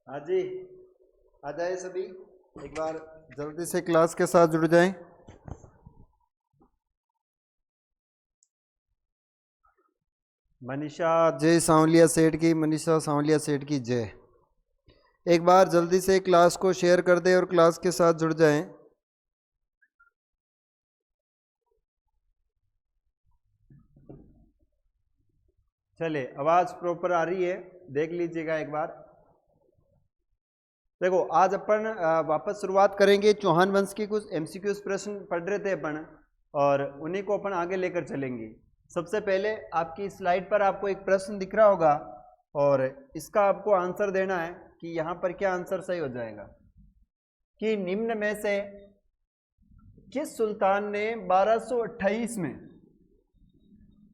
हाँ जी, आ जाए सभी। एक बार जल्दी से क्लास के साथ जुड़ जाएं। मनीषा जय सांवलिया सेठ की, मनीषा सांवलिया सेठ की जय। एक बार जल्दी से क्लास को शेयर कर दें और क्लास के साथ जुड़ जाएं। चले, आवाज प्रॉपर आ रही है, देख लीजिएगा एक बार। देखो, आज अपन वापस शुरुआत करेंगे। चौहान वंश की कुछ एमसीक्यूज प्रश्न पढ़ रहे थे अपन, और उन्हीं को अपन आगे लेकर चलेंगे। सबसे पहले आपकी स्लाइड पर आपको एक प्रश्न दिख रहा होगा, और इसका आपको आंसर देना है कि यहाँ पर क्या आंसर सही हो जाएगा। कि निम्न में से किस सुल्तान ने 1228 में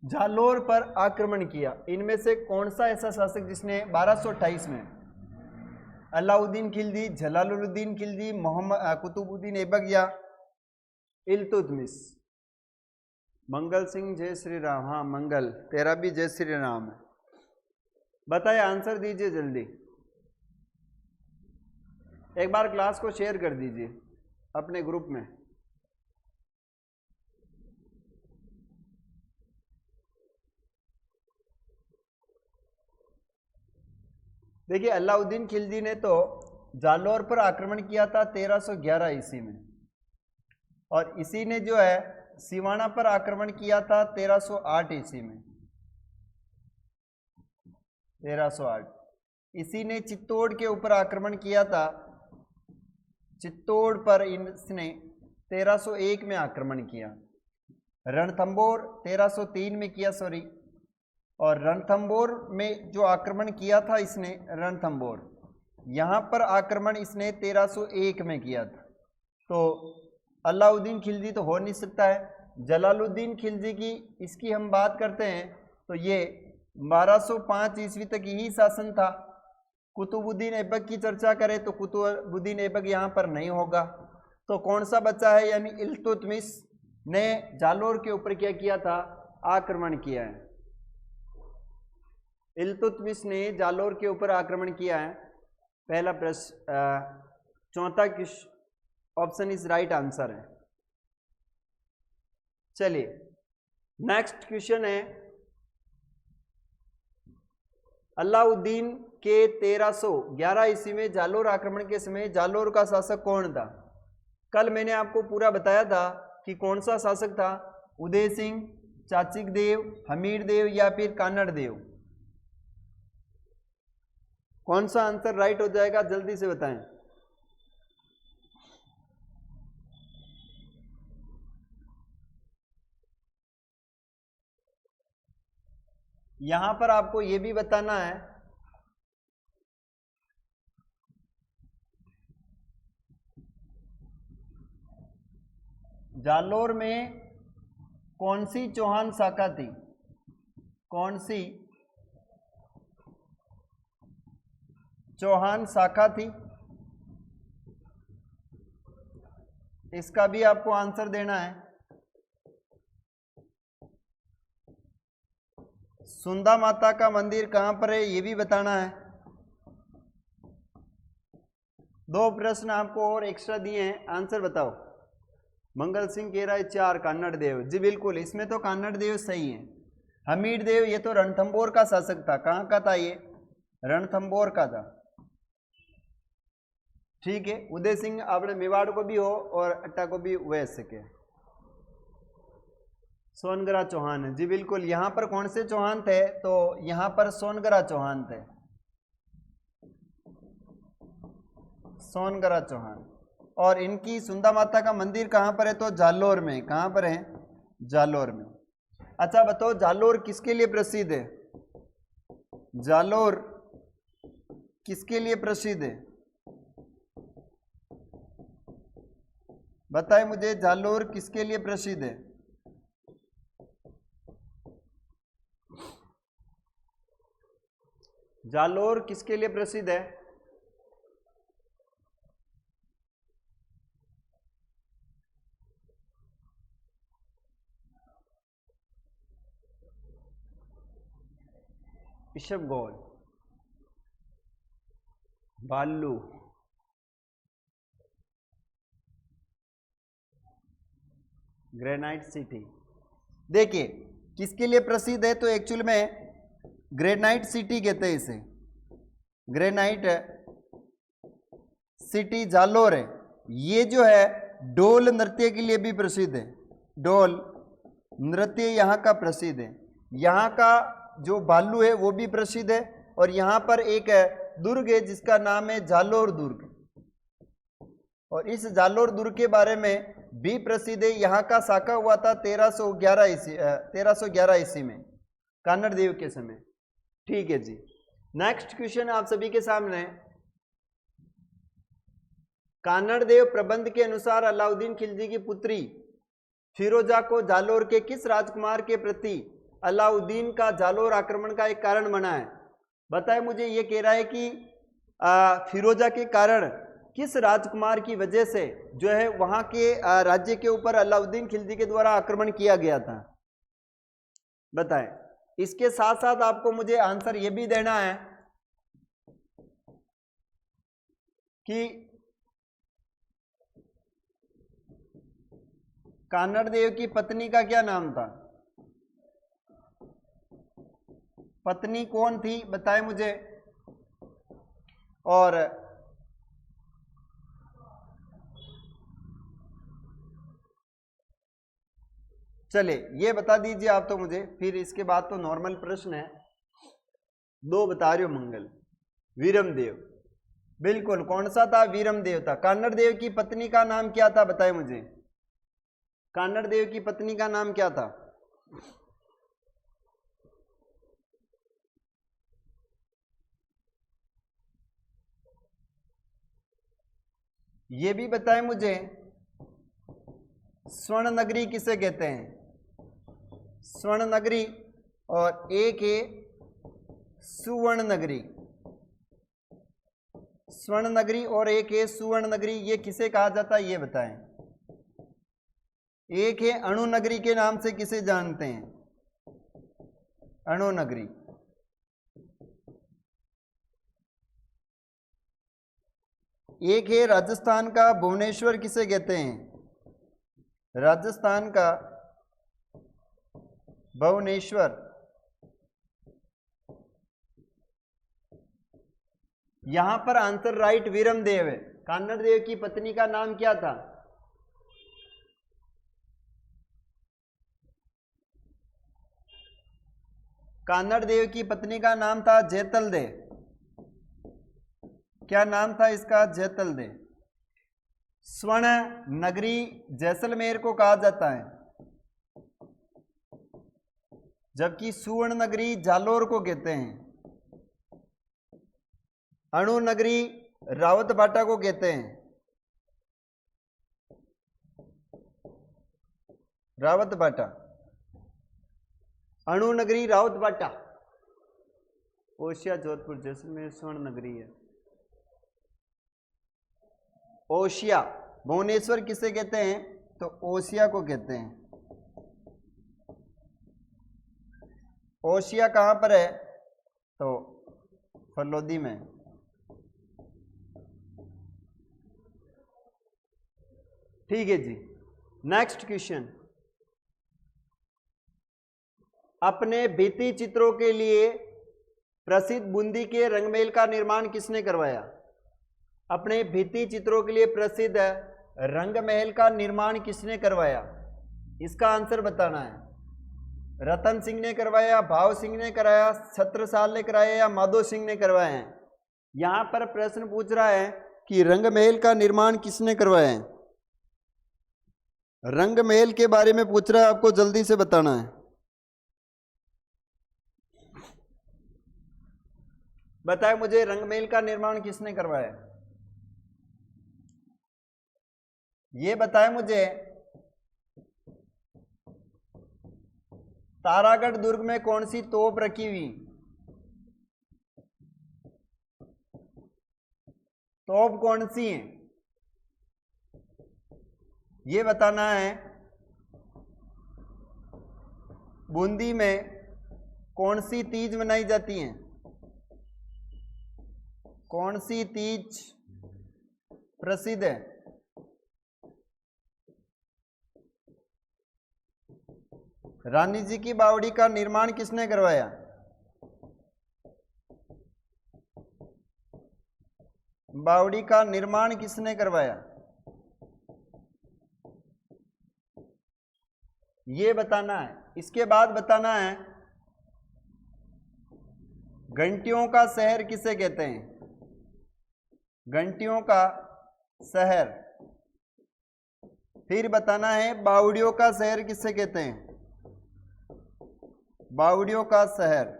जालोर पर आक्रमण किया? इनमें से कौन सा ऐसा शासक जिसने 1228 में? अलाउद्दीन खिलजी, जलालुद्दीन खिलजी, मोहम्मद कुतुबुद्दीन ऐबक या इल्तुतमिश? मंगल सिंह जय श्री राम। हाँ मंगल, तेरा भी जय श्री राम है। बताइए, आंसर दीजिए जल्दी। एक बार क्लास को शेयर कर दीजिए अपने ग्रुप में। देखिए, अलाउद्दीन खिलजी ने तो जालौर पर आक्रमण किया था 1311 ईस्वी में, और इसी ने जो है सिवाना पर आक्रमण किया था 1308 ईस्वी में। 1308। इसी ने चित्तौड़ के ऊपर आक्रमण किया था। चित्तौड़ पर इसने 1301 में आक्रमण किया। रणथंबोर 1303 में किया, सॉरी। और रणथंबोर में जो आक्रमण किया था इसने, रणथंबोर, यहाँ पर आक्रमण इसने 1301 में किया था। तो अलाउद्दीन खिलजी तो हो नहीं सकता है। जलालुद्दीन खिलजी की इसकी हम बात करते हैं तो ये 1205 ईस्वी तक यही शासन था। कुतुबुद्दीन ऐबक की चर्चा करें तो कुतुबुद्दीन ऐबक यहाँ पर नहीं होगा। तो कौन सा बचा है? यानी इल्तुतमिश ने जालोर के ऊपर क्या किया था? आक्रमण किया है। इल्तुतमिश ने जालोर के ऊपर आक्रमण किया है। पहला प्रश्न, चौथा ऑप्शन इज राइट आंसर है। चलिए, नेक्स्ट क्वेश्चन है, अलाउद्दीन के 1311 ईस्वी में जालोर आक्रमण के समय जालोर का शासक कौन था? कल मैंने आपको पूरा बताया था कि कौन सा शासक था। उदय सिंह, चाचिक देव, हमीर देव या फिर कानड़ देव? कौन सा आंसर राइट हो जाएगा, जल्दी से बताएं। यहां पर आपको यह भी बताना है जालोर में कौन सी चौहान शाखा थी? कौन सी चौहान शाखा थी? इसका भी आपको आंसर देना है। सुंदा माता का मंदिर कहां पर है, यह भी बताना है। दो प्रश्न आपको और एक्स्ट्रा दिए हैं, आंसर बताओ। मंगल सिंह कह रहा है 4 कानड़ देव। जी बिल्कुल, इसमें तो कानड़ देव सही है। हमीर देव ये तो रणथंबोर का शासक था। कहां का था ये? रणथंबोर का था। ठीक है, उदय सिंह आपने मेवाड़ को भी हो और अट्टा को भी वह सके। सोनगरा चौहान है, जी बिल्कुल। यहां पर कौन से चौहान थे? तो यहां पर सोनगरा चौहान थे। सोनगरा चौहान। और इनकी सुंदा माता का मंदिर कहां पर है? तो जालोर में। कहां पर है? जालोर में। अच्छा बताओ, जालोर किसके लिए प्रसिद्ध है? जालोर किसके लिए प्रसिद्ध है? बताएं मुझे, जालोर किसके लिए प्रसिद्ध है? जालोर किसके लिए प्रसिद्ध है? ईशब गौल। भालू, ग्रेनाइट सिटी। देखिए किसके लिए प्रसिद्ध है, तो एक्चुअल में ग्रेनाइट सिटी कहते हैं इसे, ग्रेनाइट सिटी जालोर है। ये जो है डोल नृत्य के लिए भी प्रसिद्ध है, डोल नृत्य यहाँ का प्रसिद्ध है। यहाँ का जो भालू है वो भी प्रसिद्ध है, और यहाँ पर एक दुर्ग है जिसका नाम है जालोर दुर्ग, और इस जालोर दुर्ग के बारे में भी प्रसिद्ध है। यहाँ का साका हुआ था 1311 ईस्वी में, कान्हड़ देव के समय। ठीक है जी, नेक्स्ट क्वेश्चन आप सभी के सामने। कान्हड़ देव प्रबंध के अनुसार अलाउद्दीन खिलजी की पुत्री फिरोजा को जालोर के किस राजकुमार के प्रति अलाउद्दीन का जालोर आक्रमण का एक कारण बना है? बताए मुझे। ये कह रहा है कि फिरोजा के कारण किस राजकुमार की वजह से जो है वहां के राज्य के ऊपर अलाउद्दीन खिलजी के द्वारा आक्रमण किया गया था, बताएं। इसके साथ साथ आपको मुझे आंसर ये भी देना है कि कान्हड़ देव की पत्नी का क्या नाम था, पत्नी कौन थी, बताएं मुझे। और चलिए ये बता दीजिए आप तो मुझे, फिर इसके बाद तो नॉर्मल प्रश्न है। दो बता रहे हो, मंगल, वीरमदेव, बिल्कुल। कौन सा था? वीरमदेव था। कान्हड़ देव की पत्नी का नाम क्या था, बताए मुझे। कान्हड़ देव की पत्नी का नाम क्या था? ये भी बताएं मुझे, स्वर्ण नगरी किसे कहते हैं? स्वर्ण नगरी, और एक है सुवर्ण नगरी। स्वर्ण नगरी और एक है सुवर्ण नगरी, ये किसे कहा जाता है ये बताएं। एक है अणु नगरी के नाम से किसे जानते हैं? अणु नगरी। एक है राजस्थान का भुवनेश्वर, किसे कहते हैं? राजस्थान का भुवनेश्वर। यहां पर आंसर राइट वीरमदेव है। कान्हड़ देव की पत्नी का नाम क्या था? कान्हड़ देव की पत्नी का नाम था जैतल दे। क्या नाम था इसका? जैतल दे। स्वर्ण नगरी जैसलमेर को कहा जाता है, जबकि सुवर्ण नगरी जालोर को कहते हैं। अणु नगरी रावतबाटा को कहते हैं, रावतबाटा। अणु नगरी रावतबाटा। ओशिया, जोधपुर, जैसलमेर स्वर्ण नगरी है। ओशिया। भुवनेश्वर किसे कहते हैं? तो ओशिया को कहते हैं। ओशिया कहां पर है? तो फलोदी में। ठीक है जी, नेक्स्ट क्वेश्चन। अपने भित्ति चित्रों के लिए प्रसिद्ध बूंदी के रंगमहल का निर्माण किसने करवाया? अपने भित्ति चित्रों के लिए प्रसिद्ध रंगमहल का निर्माण किसने करवाया? इसका आंसर बताना है। रतन सिंह ने करवाया, भाव सिंह ने कराया, छत्रसाल ने कराया, या माधो सिंह ने करवाया है? यहां पर प्रश्न पूछ रहा है कि रंगमहल का निर्माण किसने करवाया है। रंगमहल के बारे में पूछ रहा है, आपको जल्दी से बताना है। बताए मुझे, रंगमहल का निर्माण किसने करवाया? ये बताए मुझे। तारागढ़ दुर्ग में कौन सी तोप रखी हुई? तोप कौन सी है ये बताना है। बूंदी में कौन सी तीज मनाई जाती है? कौन सी तीज प्रसिद्ध है? रानी जी की बावड़ी का निर्माण किसने करवाया? बावड़ी का निर्माण किसने करवाया? ये बताना है। इसके बाद बताना है घंटियों का शहर किसे कहते हैं? घंटियों का शहर। फिर बताना है बावड़ियों का शहर किसे कहते हैं? बावड़ियों का शहर।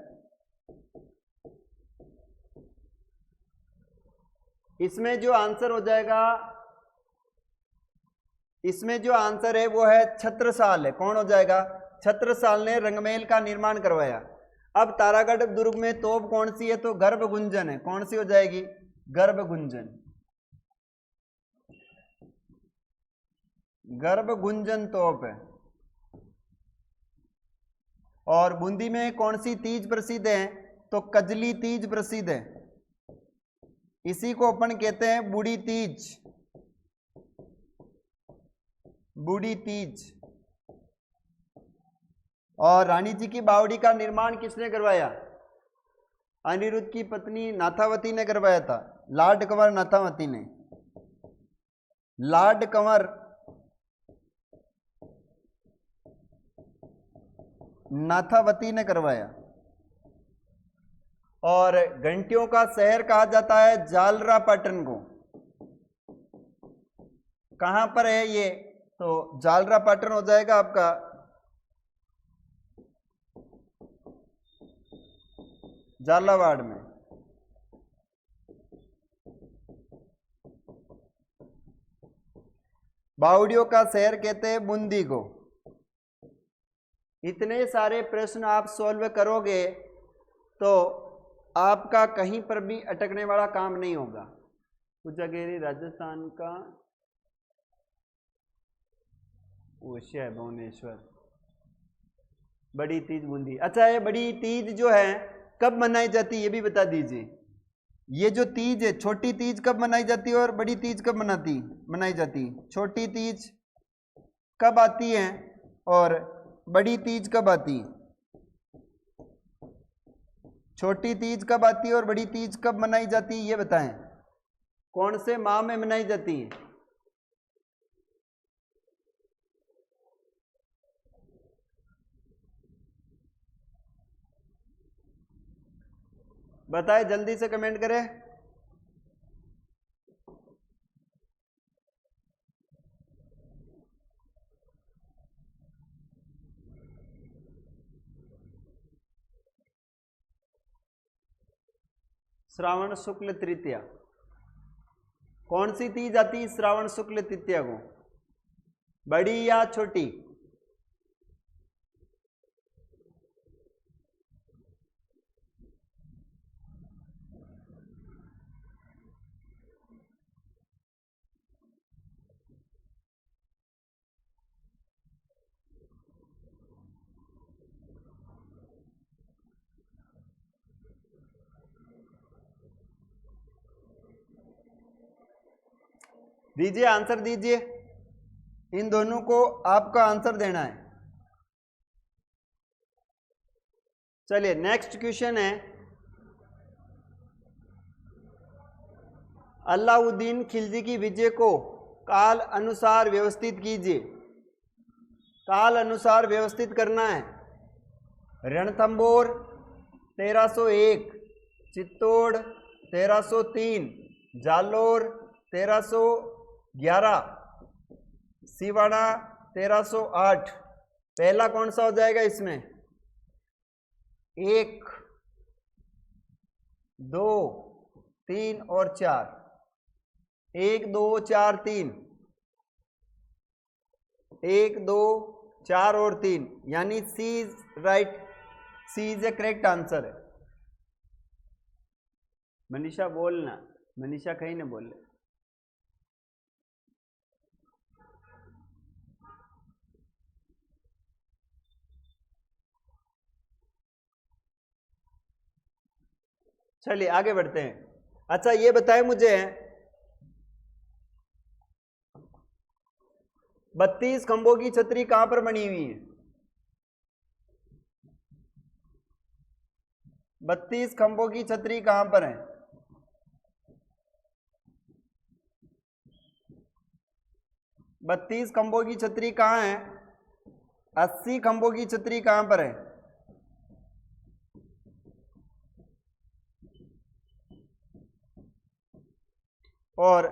इसमें जो आंसर हो जाएगा, इसमें जो आंसर है वो है छत्रसाल है। कौन हो जाएगा? छत्रसाल ने रंगमहल का निर्माण करवाया। अब तारागढ़ दुर्ग में तोप कौन सी है? तो गर्भगुंजन है। कौन सी हो जाएगी? गर्भगुंजन। गर्भगुंजन तोप है। और बूंदी में कौन सी तीज प्रसिद्ध है? तो कजली तीज प्रसिद्ध है। इसी को अपन कहते हैं बूढ़ी तीज। बूढ़ी तीज। और रानी जी की बावड़ी का निर्माण किसने करवाया? अनिरुद्ध की पत्नी नाथावती ने करवाया था। लॉर्ड कंवर नाथावती ने। लॉर्ड कंवर नाथावती ने करवाया। और घंटियों का शहर कहा जाता है जालरापाटन को। कहां पर है ये? तो जालरापाटन हो जाएगा आपका झालावाड़ में। बावड़ियों का शहर कहते हैं बूंदी को। इतने सारे प्रश्न आप सॉल्व करोगे तो आपका कहीं पर भी अटकने वाला काम नहीं होगा। पूजागेरी राजस्थान का ओशिया है भुवनेश्वर। बड़ी तीज बूंदी। अच्छा, ये बड़ी तीज जो है कब मनाई जाती है ये भी बता दीजिए। ये जो तीज है, छोटी तीज कब मनाई जाती है और बड़ी तीज कब मनाई जाती है? छोटी तीज कब आती है और बड़ी तीज कब आती है? छोटी तीज कब आती है और बड़ी तीज कब मनाई जाती है ये बताएं। कौन से माह में मनाई जाती है? बताएं, जल्दी से कमेंट करें। श्रावण शुक्ल तृतीया। कौन सी तीज आती है श्रावण शुक्ल तृतीया को? बड़ी या छोटी? दीजिए, आंसर दीजिए। इन दोनों को आपका आंसर देना है। चलिए, नेक्स्ट क्वेश्चन है, अलाउद्दीन खिलजी की विजय को काल अनुसार व्यवस्थित कीजिए। काल अनुसार व्यवस्थित करना है। रणथंबोर 1301, चित्तौड़ 1303, जालोर 1311, सिवाड़ा 1308। पहला कौन सा हो जाएगा इसमें? 1, 2, 3 और 4। 1, 2, 4, 3। 1, 2, 4 और 3, यानी C is right. C is a correct answer है। मनीषा बोलना। मनीषा कहीं ना बोले। चलिए आगे बढ़ते हैं। अच्छा ये बताए मुझे, 32 खंभों की छतरी कहां पर बनी हुई है? 32 खंभों की छतरी कहां पर है? 32 खंभों की छतरी कहां है? 80 खंभों की छतरी कहां पर है? और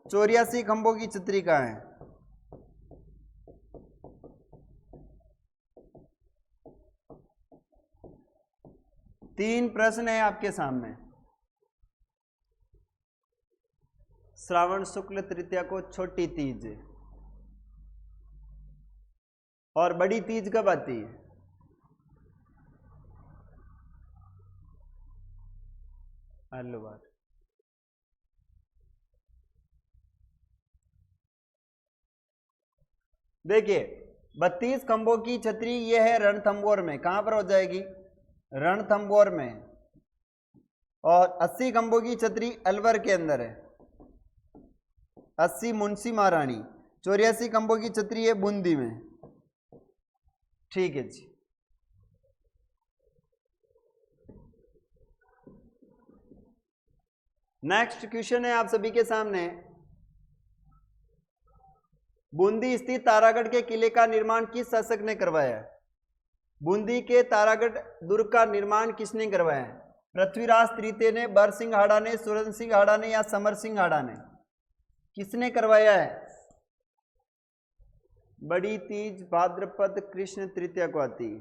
84 खंभों की छतरी कहां है? तीन प्रश्न है आपके सामने। श्रावण शुक्ल तृतीया को छोटी तीज और बड़ी तीज कब आती है? अलवार। देखिए 32 खंभों की छतरी ये है रणथंभौर में, कहां पर हो जाएगी? रणथंभौर में। और 80 खंभों की छतरी अलवर के अंदर है, 80 मुंशी महारानी। 84 खंभों की छतरी है बूंदी में। ठीक है जी। नेक्स्ट क्वेश्चन है आप सभी के सामने, बूंदी स्थित तारागढ़ के किले का निर्माण किस शासक ने करवाया है? बूंदी के तारागढ़ दुर्ग का निर्माण किसने करवाया है? पृथ्वीराज तृतीय ने, बर सिंह हाड़ा ने, सुरन सिंह हाड़ा ने या समर सिंह हाड़ा ने? किसने करवाया है? बड़ी तीज भाद्रपद कृष्ण तृतीया को आती है।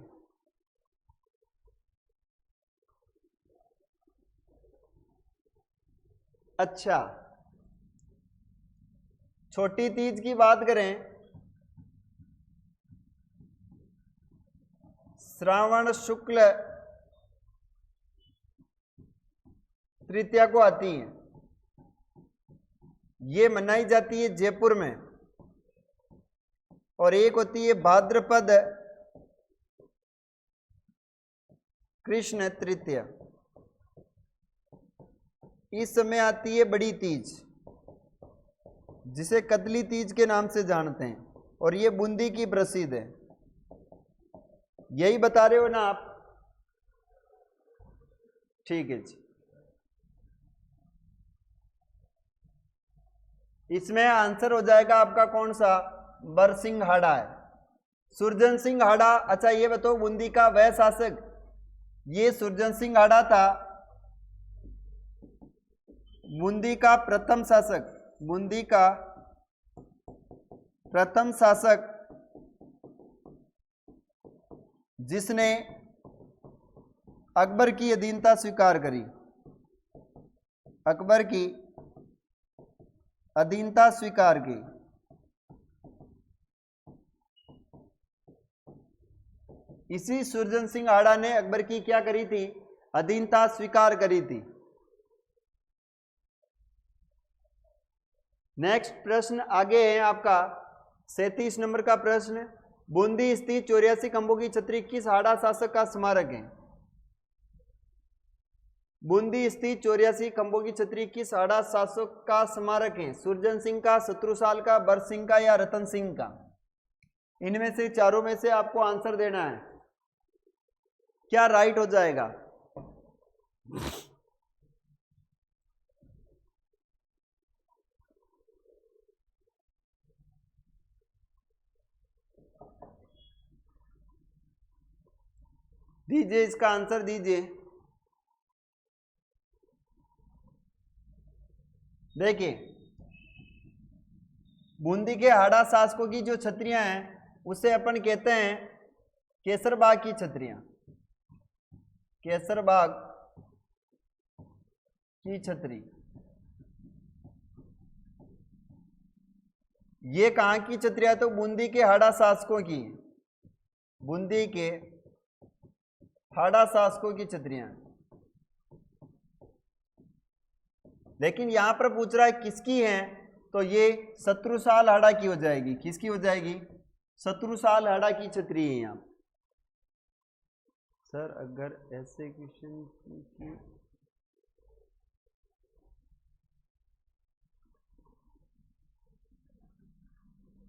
अच्छा छोटी तीज की बात करें, श्रावण शुक्ल तृतीया को आती है। ये मनाई जाती है जयपुर में। और एक होती है भाद्रपद कृष्ण तृतीया, इस समय आती है बड़ी तीज, जिसे कदली तीज के नाम से जानते हैं। और ये बूंदी की प्रसिद्ध है। यही बता रहे हो ना आप? ठीक है जी। इसमें आंसर हो जाएगा आपका कौन सा? बरसिंह हाड़ा है। सुरजन सिंह हाड़ा। अच्छा ये बताओ बूंदी का वह शासक, ये सुरजन सिंह हाड़ा था बूंदी का प्रथम शासक, बूंदी का प्रथम शासक जिसने अकबर की अधीनता स्वीकार करी, अकबर की अधीनता स्वीकार की। इसी सुरजन सिंह हाड़ा ने अकबर की क्या करी थी? अधीनता स्वीकार करी थी। नेक्स्ट प्रश्न आगे है आपका 37 नंबर का प्रश्न, बूंदी स्थित 84 खंभों की छतरी किस हाड़ा शासक का स्मारक है? बूंदी स्थित 84 खंभों की छतरी किस हाड़ा शासक का स्मारक है? सुरजन सिंह का, शत्रुसाल का, बर सिंह का या रतन सिंह का? इनमें से चारों में से आपको आंसर देना है। क्या राइट हो जाएगा? दीजिए इसका आंसर दीजिए। देखिए बूंदी के हाड़ा शासकों की जो छतरियां हैं उसे अपन कहते हैं केसरबाग की छतरियां, केसरबाग की छतरी। ये कहां की छतरियां? तो बूंदी के हाड़ा शासकों की, बूंदी के हाड़ा शासकों की छतरियां। लेकिन यहां पर पूछ रहा है किसकी हैं, तो ये शत्रुसाल हाड़ा की हो जाएगी। किसकी हो जाएगी? शत्रुसाल हाड़ा की छतरी है यहां। सर अगर ऐसे क्वेश्चन की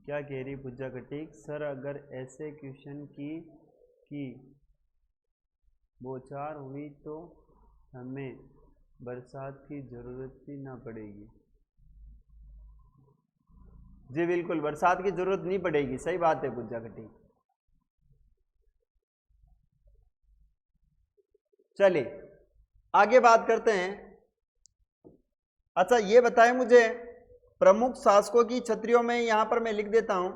क्या कह रही पूजा कटीक? सर अगर ऐसे क्वेश्चन की बौछार हुई तो हमें बरसात की जरूरत ही ना पड़ेगी। जी बिल्कुल, बरसात की जरूरत नहीं पड़ेगी, सही बात है पूजा कटीक। चलिए आगे बात करते हैं। अच्छा ये बताएं मुझे, प्रमुख शासकों की छत्रियों में, यहां पर मैं लिख देता हूं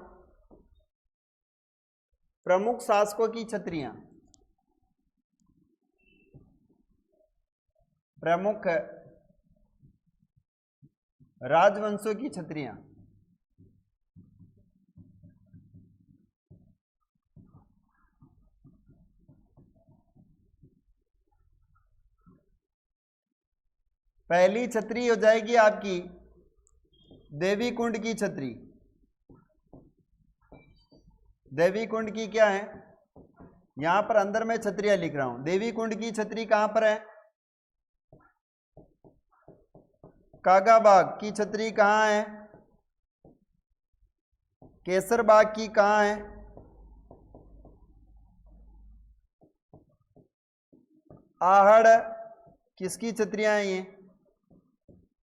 प्रमुख शासकों की छत्रियां, प्रमुख राजवंशों की छत्रियां। पहली छतरी हो जाएगी आपकी देवी कुंड की छतरी। देवी कुंड की क्या है, यहां पर अंदर मैं छतरियां लिख रहा हूं। देवी कुंड की छतरी कहां पर है? कागाबाग की छतरी कहां है? केसरबाग की कहां है? आहड़ किसकी छतरियां हैं ये?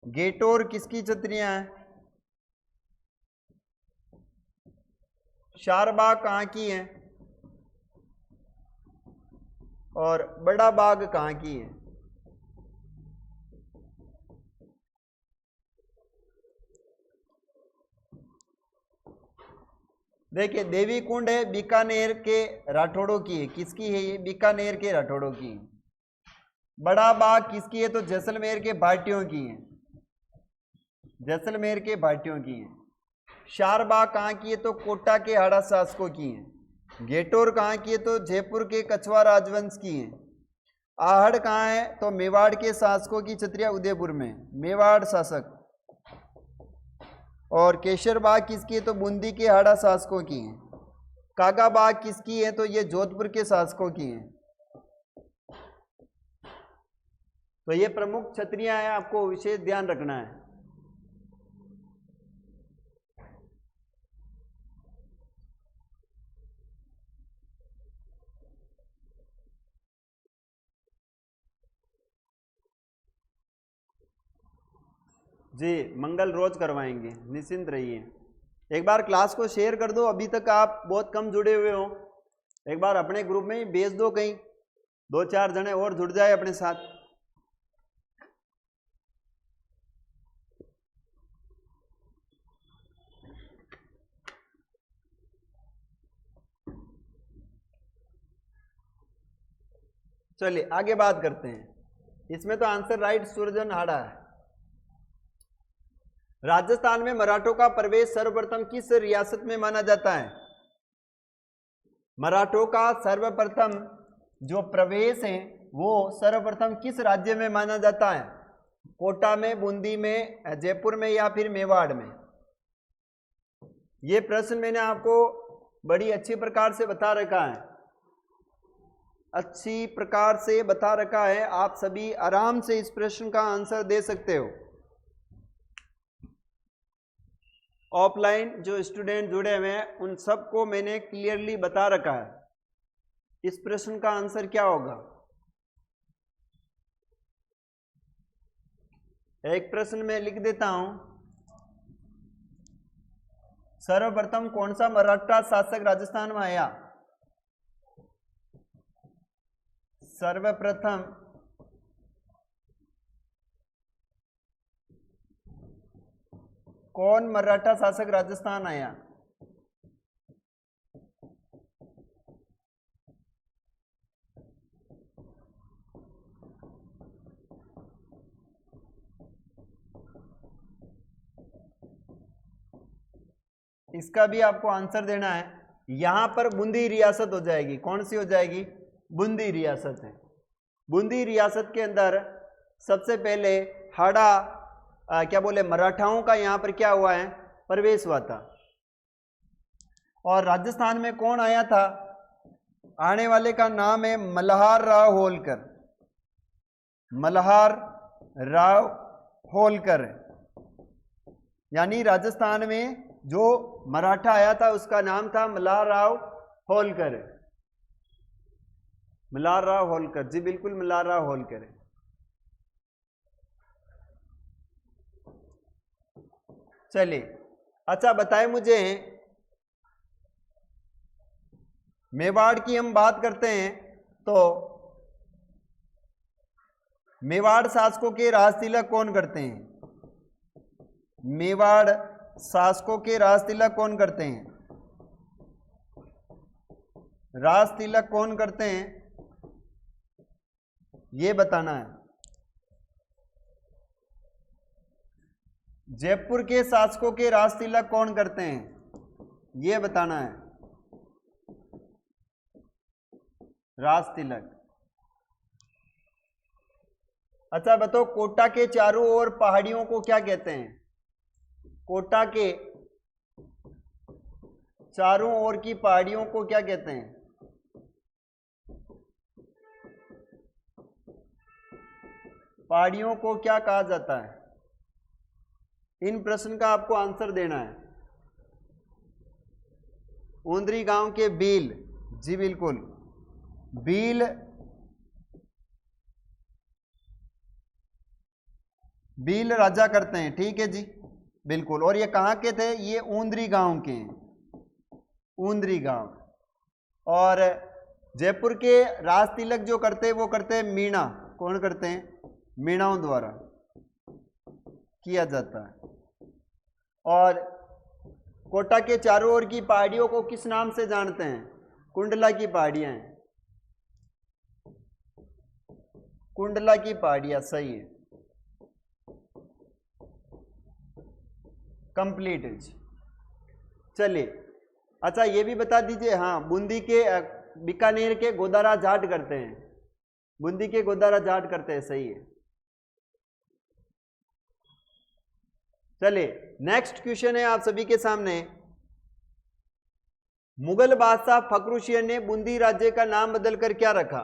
गेटोर किसकी छतरियां हैं? शारबाग कहां की है? और बड़ा बाग कहां की है? देखिए देवी कुंड है बीकानेर के राठौड़ों की है। किसकी है ये? बीकानेर के राठौड़ों की है। बड़ा बाग किसकी है? तो जैसलमेर के भाटियों की है, जैसलमेर के भाटियों की है। शारबाग कहाँ की है? तो कोटा के हाड़ा शासकों की है। गेटोर कहाँ की है? तो जयपुर के कछवा राजवंश की है। आहड़ कहाँ है? तो मेवाड़ के शासकों की छत्रियां उदयपुर में, मेवाड़ शासक। और केशरबाग किसकी है? तो बूंदी के हाड़ा शासकों की है। कागाबाग किसकी है? तो ये जोधपुर के शासकों की है। तो ये प्रमुख छत्रियां हैं, आपको विशेष ध्यान रखना है। जी मंगल रोज करवाएंगे, निश्चिंत रहिए। एक बार क्लास को शेयर कर दो, अभी तक आप बहुत कम जुड़े हुए हो, एक बार अपने ग्रुप में ही भेज दो, कहीं 2-4 जने और जुड़ जाए अपने साथ। चलिए आगे बात करते हैं। इसमें तो आंसर राइट सुरजन हाड़ा है। राजस्थान में मराठों का प्रवेश सर्वप्रथम किस रियासत में माना जाता है? मराठों का सर्वप्रथम जो प्रवेश है वो सर्वप्रथम किस राज्य में माना जाता है? कोटा में, बूंदी में, जयपुर में या फिर मेवाड़ में? ये प्रश्न मैंने आपको बड़ी अच्छी प्रकार से बता रखा है, अच्छी प्रकार से बता रखा है। आप सभी आराम से इस प्रश्न का आंसर दे सकते हो। ऑफलाइन जो स्टूडेंट जुड़े हुए हैं उन सबको मैंने क्लियरली बता रखा है इस प्रश्न का आंसर क्या होगा। एक प्रश्न में लिख देता हूं, सर्वप्रथम कौन सा मराठा शासक राजस्थान में आया? सर्वप्रथम कौन मराठा शासक राजस्थान आया? इसका भी आपको आंसर देना है। यहां पर बूंदी रियासत हो जाएगी। कौन सी हो जाएगी? बूंदी रियासत है। बूंदी रियासत के अंदर सबसे पहले हाड़ा क्या बोले मराठाओं का यहां पर क्या हुआ है? प्रवेश हुआ था। और राजस्थान में कौन आया था? आने वाले का नाम है मल्हार राव होलकर। मल्हार राव होलकर, यानी राजस्थान में जो मराठा आया था उसका नाम था मल्हारराव होलकर। मल्हारराव होलकर, जी बिल्कुल मल्हारराव होलकर। चलिए अच्छा बताएं मुझे, मेवाड़ की हम बात करते हैं तो मेवाड़ शासकों के राज तिलक कौन करते हैं? मेवाड़ शासकों के राज तिलक कौन करते हैं? राज तिलक कौन करते हैं ये बताना है। जयपुर के शासकों के राज तिलक कौन करते हैं ये बताना है। राज तिलक। अच्छा बताओ, कोटा के चारों ओर पहाड़ियों को क्या कहते हैं? कोटा के चारों ओर की पहाड़ियों को क्या कहते हैं? पहाड़ियों को क्या कहा जाता है? इन प्रश्न का आपको आंसर देना है। ऊंदरी गांव के बील, जी बिल्कुल बील, बील राजा करते हैं, ठीक है जी बिल्कुल। और ये कहाँ के थे? ये ऊंदरी गांव के हैं, ऊंदरी गांव। और जयपुर के राज तिलक जो करते हैं वो करते हैं मीणा। कौन करते हैं? मीणाओं द्वारा किया जाता है। और कोटा के चारों ओर की पहाड़ियों को किस नाम से जानते हैं? कुंडला की पहाड़ियां हैं, कुंडला की पहाड़ियां, सही है, कंप्लीट है। चलिए अच्छा ये भी बता दीजिए, हाँ बूंदी के बीकानेर के गोदारा जाट करते हैं, बूंदी के गोदारा जाट करते हैं, सही है। चलिए नेक्स्ट क्वेश्चन है आप सभी के सामने। मुगल बादशाह फखरुशेर ने बूंदी राज्य का नाम बदलकर क्या रखा?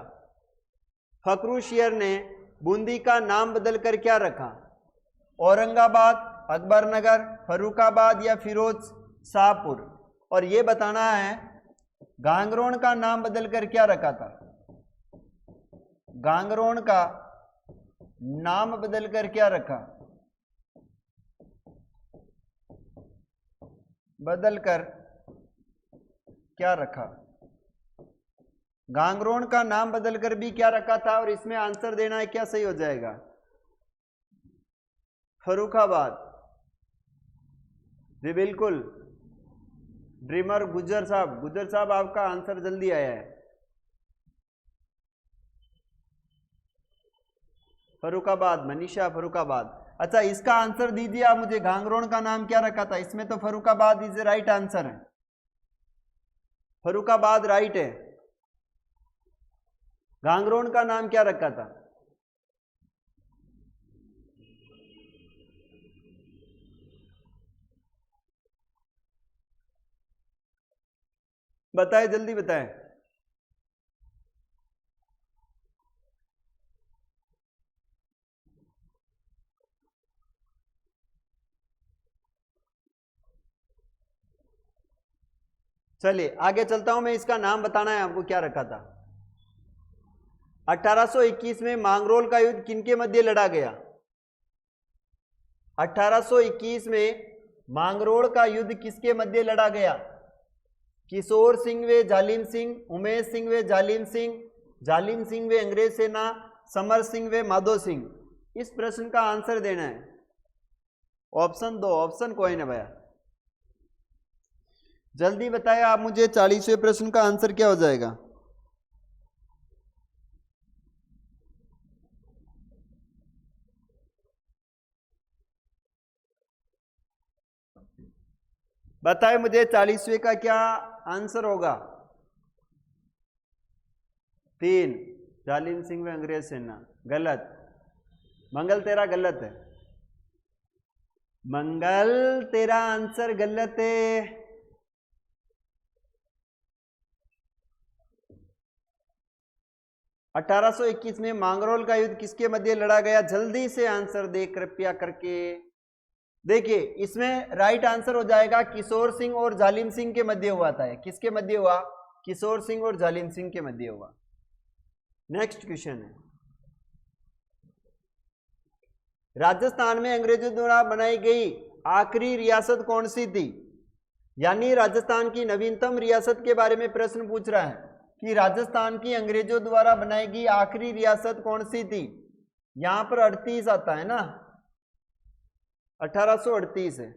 फखरुशेर ने बूंदी का नाम बदलकर क्या रखा? औरंगाबाद, अकबरनगर, फर्रुखाबाद या फिरोज शाहपुर? और ये बताना है गांगरोन का नाम बदलकर क्या रखा था? गांगरोन का नाम बदलकर क्या रखा? बदलकर क्या रखा? गांगरोन का नाम बदलकर भी क्या रखा था? और इसमें आंसर देना है, क्या सही हो जाएगा? फर्रुखाबाद, जी बिल्कुल ड्रीमर गुज्जर साहब, गुज्जर साहब आपका आंसर जल्दी आया है। फर्रुखाबाद, मनीषा फर्रुखाबाद। अच्छा इसका आंसर दीजिए आप मुझे, गांगरोन का नाम क्या रखा था? इसमें तो फर्रुखाबाद इज राइट आंसर है, फर्रुखाबाद राइट है। गांगरोन का नाम क्या रखा था? बताए, जल्दी बताए। चलिए आगे चलता हूं मैं, इसका नाम बताना है आपको क्या रखा था। 1821 में मांगरोल का युद्ध किनके मध्य लड़ा गया? 1821 में मांगरोल का युद्ध किसके मध्य लड़ा गया? किशोर सिंह व जालिम सिंह, उमेश सिंह व जालिम सिंह, जालिम सिंह व अंग्रेज सेना, समर सिंह व माधो सिंह। इस प्रश्न का आंसर देना है। ऑप्शन दो, ऑप्शन कोई ना भैया, जल्दी बताए आप मुझे। 40वें प्रश्न का आंसर क्या हो जाएगा? बताए मुझे 40वें का क्या आंसर होगा? 3, जालिम सिंह व अंग्रेज सेना। गलत, मंगल तेरा गलत है, मंगल तेरा आंसर गलत है। अठारह सौ 21 में मांगरोल का युद्ध किसके मध्य लड़ा गया? जल्दी से आंसर दे कृपया करके। देखिए इसमें राइट आंसर हो जाएगा किशोर सिंह और जालिम सिंह के मध्य हुआ था। किसके मध्य हुआ? किशोर सिंह और जालिम सिंह के मध्य हुआ। नेक्स्ट क्वेश्चन है, राजस्थान में अंग्रेजों द्वारा बनाई गई आखिरी रियासत कौन सी थी? यानी राजस्थान की नवीनतम रियासत के बारे में प्रश्न पूछ रहा है कि राजस्थान की अंग्रेजों द्वारा बनाई गई आखिरी रियासत कौन सी थी। यहां पर 38 आता है ना, 1838 है।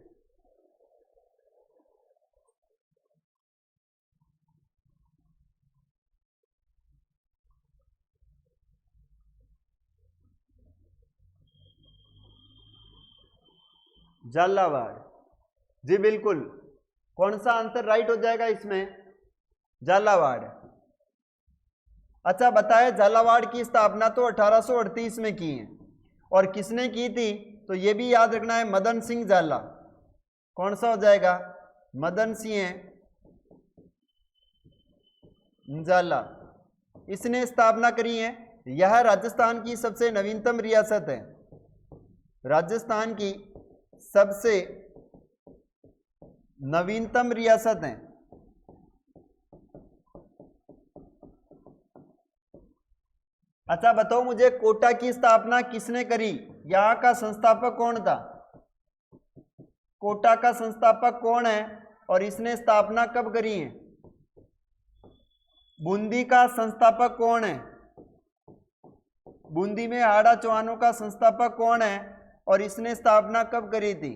झालावाड़, जी बिल्कुल। कौन सा आंसर राइट हो जाएगा इसमें? झालावाड़। अच्छा बताए, झालावाड़ की स्थापना तो 1838 में की है और किसने की थी? तो ये भी याद रखना है, मदन सिंह झाला। कौन सा हो जाएगा? मदन सिंह झाला, इसने स्थापना करी है। यह राजस्थान की सबसे नवीनतम रियासत है, राजस्थान की सबसे नवीनतम रियासत है। अच्छा बताओ मुझे, कोटा की स्थापना किसने करी? यहां का संस्थापक कौन था? कोटा का संस्थापक कौन है और इसने स्थापना कब करी है? बूंदी का संस्थापक कौन है? बूंदी में हाड़ा चौहानों का संस्थापक कौन है और इसने स्थापना कब करी थी?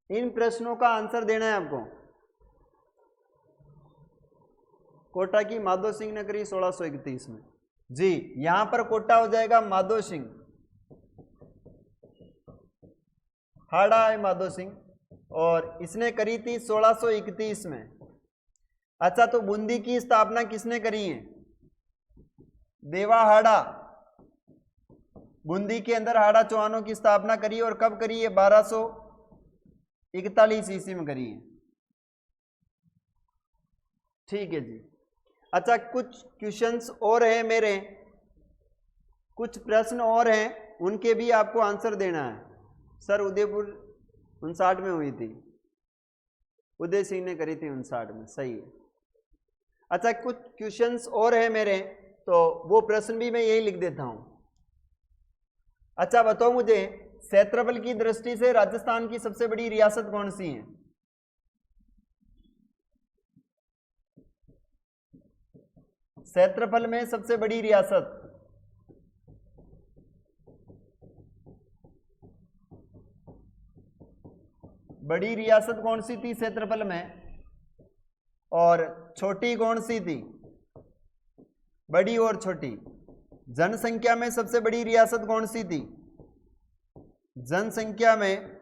इन प्रश्नों का आंसर देना है आपको। कोटा की माधो सिंह ने करी 1631 में। जी, यहां पर कोटा हो जाएगा माधो सिंह, हाड़ा है माधो सिंह, और इसने करी थी 1631 में। अच्छा तो बूंदी की स्थापना किसने करी है? देवा हाड़ा, बूंदी के अंदर हाड़ा चौहानों की स्थापना करी और कब करी है? 1241 ईस्वी में करी है। ठीक है जी। अच्छा कुछ क्वेश्चंस और हैं मेरे, कुछ प्रश्न और हैं, उनके भी आपको आंसर देना है। सर उदयपुर 59 में हुई थी, उदय सिंह ने करी थी 59 में, सही है। अच्छा कुछ क्वेश्चंस और हैं मेरे, तो वो प्रश्न भी मैं यही लिख देता हूं। अच्छा बताओ मुझे, क्षेत्रफल की दृष्टि से राजस्थान की सबसे बड़ी रियासत कौन सी है? क्षेत्रफल में सबसे बड़ी रियासत, बड़ी रियासत कौन सी थी क्षेत्रफल में, और छोटी कौन सी थी? बड़ी और छोटी। जनसंख्या में सबसे बड़ी रियासत कौन सी थी? जनसंख्या में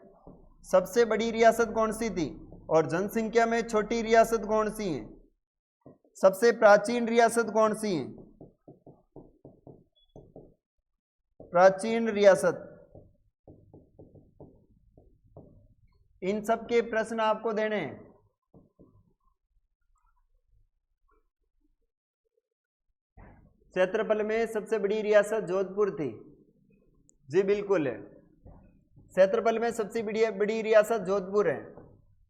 सबसे बड़ी रियासत कौन सी थी? और जनसंख्या में छोटी रियासत कौन सी है? सबसे प्राचीन रियासत कौन सी है? प्राचीन रियासत। इन सब के प्रश्न आपको देने हैं। क्षेत्रफल में सबसे बड़ी रियासत जोधपुर थी, जी बिल्कुल है। क्षेत्रफल में सबसे बड़ी रियासत जोधपुर है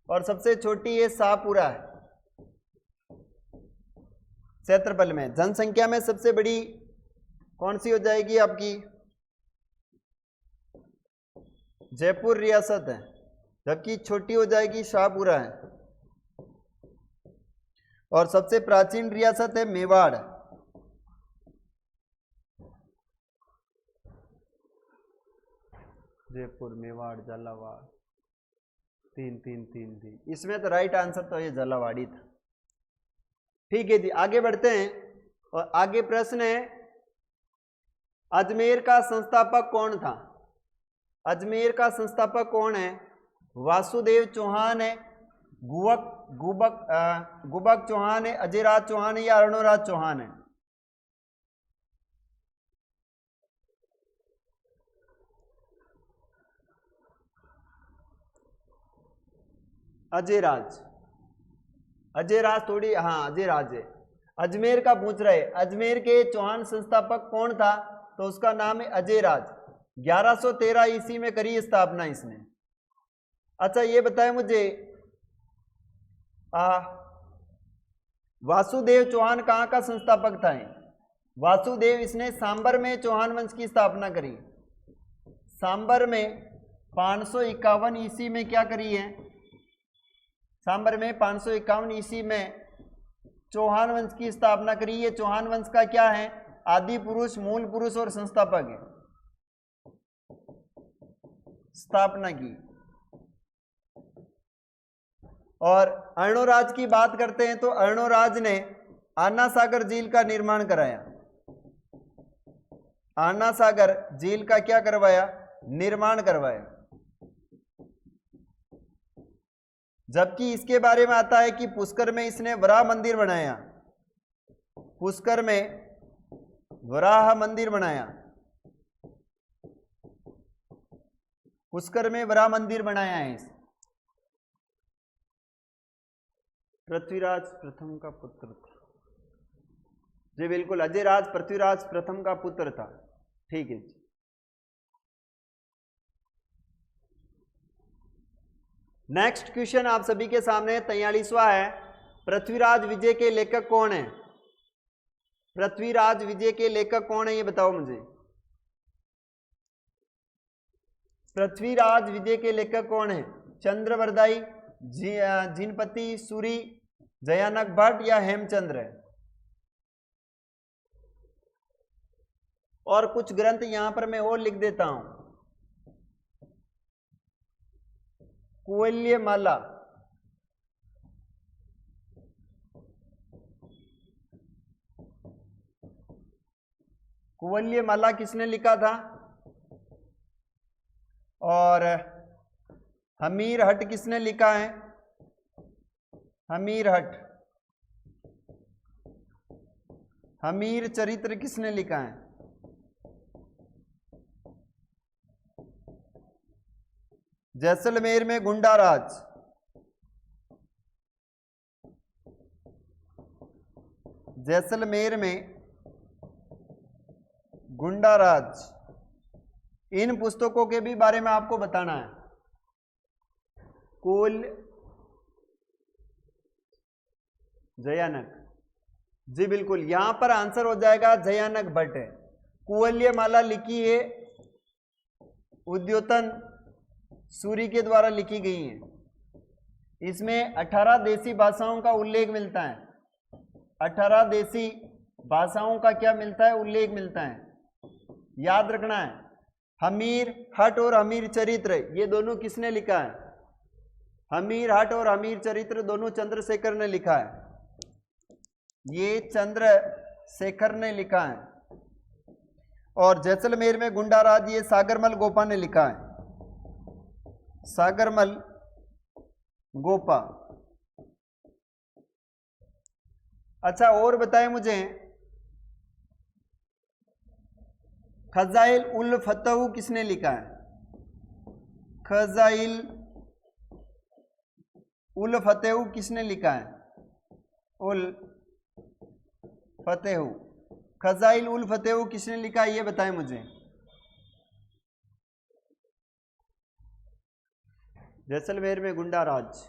और सबसे छोटी है शाहपुरा है। क्षेत्रफल में जनसंख्या में सबसे बड़ी कौन सी हो जाएगी आपकी? जयपुर रियासत है, जबकि छोटी हो जाएगी शाहपुरा है। और सबसे प्राचीन रियासत है मेवाड़। जयपुर, मेवाड़, झालावाड़, तीन थी। इसमें तो राइट आंसर तो ये झालावाड़ी था। ठीक है जी, आगे बढ़ते हैं। और आगे प्रश्न है, अजमेर का संस्थापक कौन था? अजमेर का संस्थापक कौन है? वासुदेव चौहान है, गुबक चौहान है, अजयराज चौहान है या अरुणराज चौहान है? अजयराज, अजयराज थोड़ी, हाँ अजयराज है। अजमेर का पूछ रहे, अजमेर के चौहान संस्थापक कौन था? तो उसका नाम है अजयराज। 1113 ईस्वी में करी स्थापना इसने, अच्छा ये बताएं मुझे, वासुदेव चौहान कहाँ का संस्थापक था? वासुदेव, इसने सांबर में चौहान वंश की स्थापना करी। सांबर में 551 ईस्वी में क्या करी है? सांबर में 551 ईस्वी में चौहान वंश की स्थापना करी। ये चौहान वंश का क्या है? आदि पुरुष, मूल पुरुष और संस्थापक है। स्थापना की। और अर्णोराज की बात करते हैं तो अर्णोराज ने आना सागर झील का निर्माण कराया। आना सागर झील का क्या करवाया? निर्माण करवाया। जबकि इसके बारे में आता है कि पुष्कर में इसने वराह मंदिर बनाया। पुष्कर में वराह मंदिर बनाया। पुष्कर में वराह मंदिर बनाया है। पृथ्वीराज प्रथम का पुत्र था। जी बिल्कुल, अजय राज पृथ्वीराज प्रथम का पुत्र था। ठीक है जी। नेक्स्ट क्वेश्चन आप सभी के सामने 43वां है। पृथ्वीराज विजय के लेखक कौन है? पृथ्वीराज विजय के लेखक कौन है, ये बताओ मुझे। पृथ्वीराज विजय के लेखक कौन है? चंद्रवरदाई, जिनपति सूरी, जयानक भट्ट या हेमचंद्र है? और कुछ ग्रंथ यहां पर मैं और लिख देता हूं। कुवल्यमाला, कुवल्यमाला किसने लिखा था? और हमीर हट किसने लिखा है? हमीर हट। हमीर चरित्र किसने लिखा है? जैसलमेर में गुंडाराज, जैसलमेर में गुंडाराज, इन पुस्तकों के भी बारे में आपको बताना है। कुल जयानक, जी बिल्कुल, यहां पर आंसर हो जाएगा जयानक भट्ट है। कुवल्यमाला लिखी है उद्योतन सूरी के द्वारा लिखी गई है। इसमें 18 देसी भाषाओं का उल्लेख मिलता है। 18 देसी भाषाओं का क्या मिलता है? उल्लेख मिलता है। याद रखना है, हमीर हट और हमीर चरित्र ये दोनों किसने लिखा है? हमीर हट और हमीर चरित्र दोनों चंद्रशेखर ने लिखा है। ये चंद्रशेखर ने लिखा है। और जैसलमेर में गुंडाराज ये सागरमल गोपा ने लिखा है। सागरमल गोपा। अच्छा और बताएं मुझे, खजाइल उल फतह किसने लिखा है? खजाइल उल फतेह किसने लिखा है? उल फतेह। खजाइल उल फतेह किसने लिखा है, ये बताएं मुझे। जैसलमेर में गुंडाराज।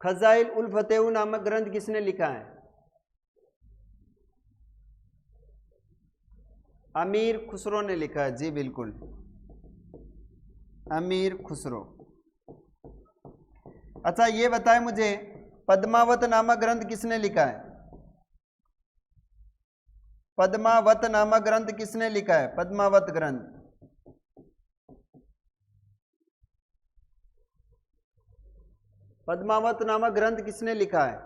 खजाइल उल फतेह नामक ग्रंथ किसने लिखा है? अमीर खुसरो ने लिखा है। जी बिल्कुल, अमीर खुसरो। अच्छा ये बताएं मुझे, पद्मावत नामक ग्रंथ किसने लिखा है? पद्मावत नामक ग्रंथ किसने लिखा है? पद्मावत ग्रंथ। पद्मावत नामक ग्रंथ किसने लिखा है?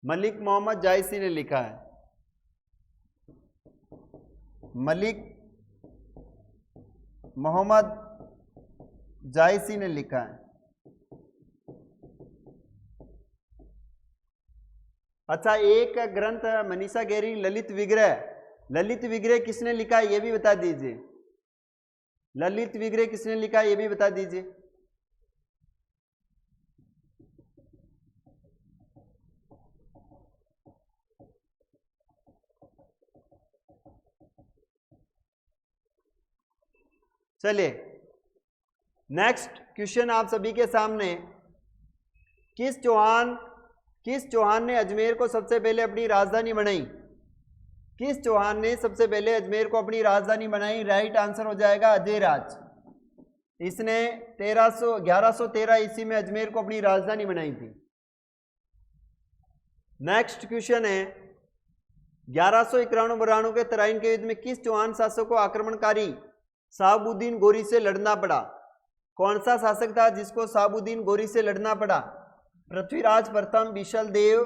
मलिक मोहम्मद जायसी ने लिखा है। मलिक मोहम्मद जायसी ने लिखा है। अच्छा एक ग्रंथ मनीषा गैरी ललित विग्रह, ललित विग्रह किसने लिखा है ये भी बता दीजिए। ललित विग्रह किसने लिखा है ये भी बता दीजिए। चलिए नेक्स्ट क्वेश्चन आप सभी के सामने, किस चौहान ने अजमेर को सबसे पहले अपनी राजधानी बनाई? किस चौहान ने सबसे पहले अजमेर को अपनी राजधानी बनाई? राइट आंसर हो जाएगा अजयराज। इसने 1113 ईस्वी में अजमेर को अपनी राजधानी बनाई थी। नेक्स्ट क्वेश्चन है, 1191 के तराइन के युद्ध में किस चौहान शासक को आक्रमणकारी शहाबुद्दीन गोरी से लड़ना पड़ा? कौन सा शासक था जिसको शहाबुद्दीन गोरी से लड़ना पड़ा? पृथ्वीराज प्रथम, विशल देव,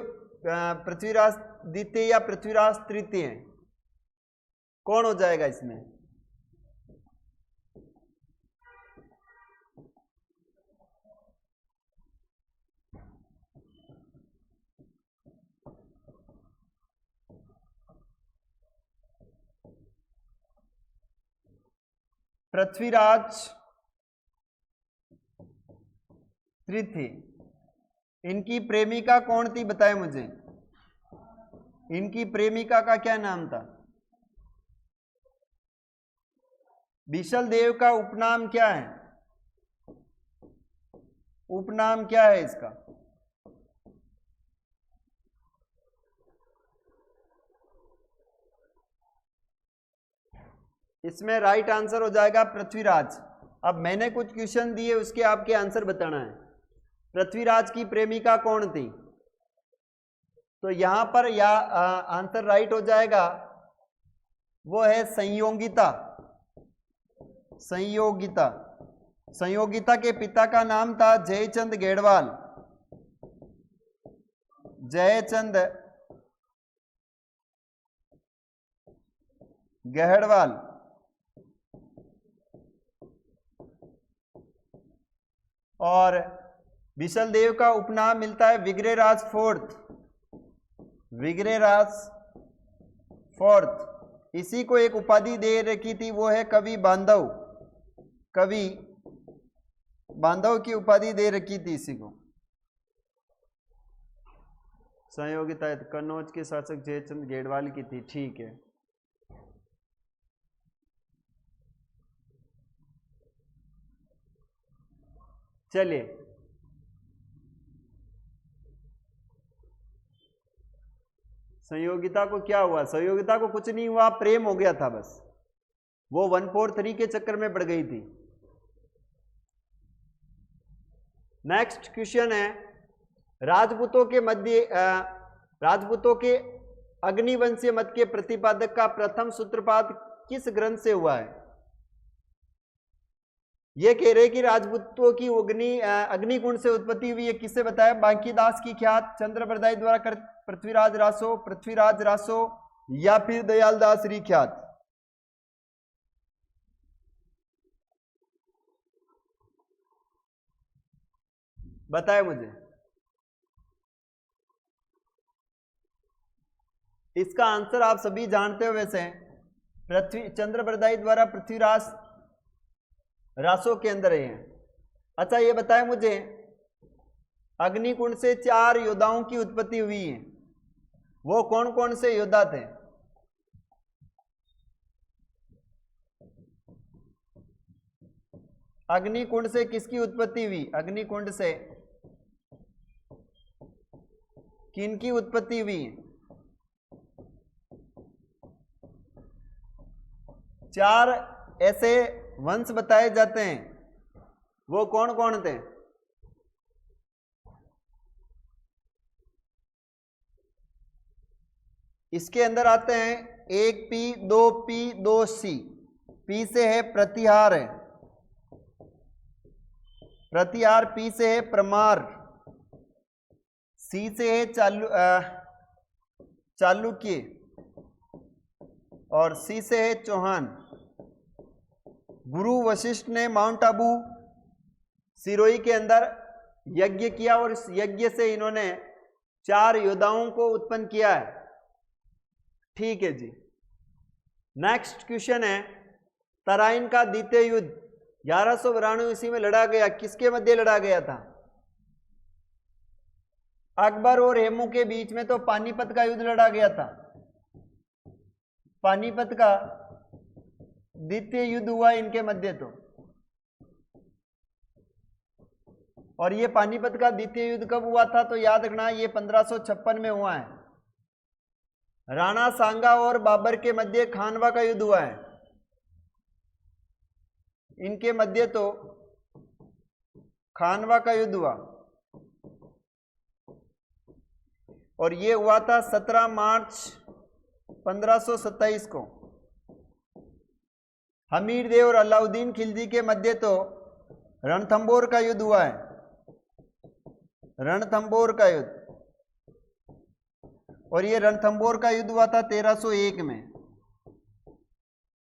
पृथ्वीराज द्वितीय या पृथ्वीराज तृतीय? कौन हो जाएगा इसमें? पृथ्वीराज तृतीय। इनकी प्रेमिका कौन थी बताएं मुझे, इनकी प्रेमिका का क्या नाम था? विशल देव का उपनाम क्या है? उपनाम क्या है इसका? इसमें राइट आंसर हो जाएगा पृथ्वीराज। अब मैंने कुछ क्वेश्चन दिए, उसके आपके आंसर बताना है। पृथ्वीराज की प्रेमिका कौन थी? तो यहां पर या आंसर राइट हो जाएगा, वो है संयोगिता। संयोगिता। संयोगिता के पिता का नाम था जयचंद गेड़वाल। जयचंद गहड़वाल। और विशल देव का उपनाम मिलता है विग्रहराज फोर्थ। विग्रहराज फोर्थ। इसी को एक उपाधि दे रखी थी, वो है कवि बांधव। कवि बांधव की उपाधि दे रखी थी इसी को। संयोगिता कन्नौज के शासक जयचंद गेड़वाल की थी, ठीक है। चलिए संयोगिता को क्या हुआ? संयोगिता को कुछ नहीं हुआ, प्रेम हो गया था बस। वो 143 के चक्कर में पड़ गई थी। नेक्स्ट क्वेश्चन है, राजपूतों के अग्निवंशीय मत के प्रतिपादक का प्रथम सूत्रपात किस ग्रंथ से हुआ है? ये कह रहे कि राजपूतों की अग्निकुंड से उत्पत्ति हुई है। किससे बताया? बांकीदास की ख्यात, चंद्रप्रदाय द्वारा पृथ्वीराज रासो या फिर दयालदास री ख्यात? बताए मुझे। इसका आंसर आप सभी जानते हो वैसे, चंद्रप्रदाय द्वारा पृथ्वीराज रासो के अंदर है। अच्छा ये बताए मुझे, अग्निकुंड से 4 योद्धाओं की उत्पत्ति हुई है, वो कौन कौन से योद्धा थे? अग्निकुंड से किसकी उत्पत्ति हुई? अग्निकुंड से किनकी उत्पत्ति हुई? 4 ऐसे वंश बताए जाते हैं, वो कौन कौन थे? इसके अंदर आते हैं 1P 2P 2C। P से है प्रतिहार, P से है प्रमार, C से है चालुक्य और C से है चौहान। गुरु वशिष्ठ ने माउंट आबू सिरोही के अंदर यज्ञ किया और इस यज्ञ से इन्होंने 4 योद्धाओं को उत्पन्न किया है। ठीक है जी। नेक्स्ट क्वेश्चन है, तराइन का द्वितीय युद्ध 1192 ईस्वी में लड़ा गया, किसके मध्य लड़ा गया था? अकबर और हेमू के बीच में तो पानीपत का युद्ध लड़ा गया था। पानीपत का द्वितीय युद्ध हुआ इनके मध्य। तो और ये पानीपत का द्वितीय युद्ध कब हुआ था? तो याद रखना ये 1556 में हुआ है। राणा सांगा और बाबर के मध्य खानवा का युद्ध हुआ है। इनके मध्य तो खानवा का युद्ध हुआ और ये हुआ था 17 मार्च 1527 को। हमीर देव और अलाउद्दीन खिलजी के मध्य तो रणथंबोर का युद्ध हुआ है, रणथंबोर का युद्ध। और ये रणथंबोर का युद्ध हुआ था 1301 में।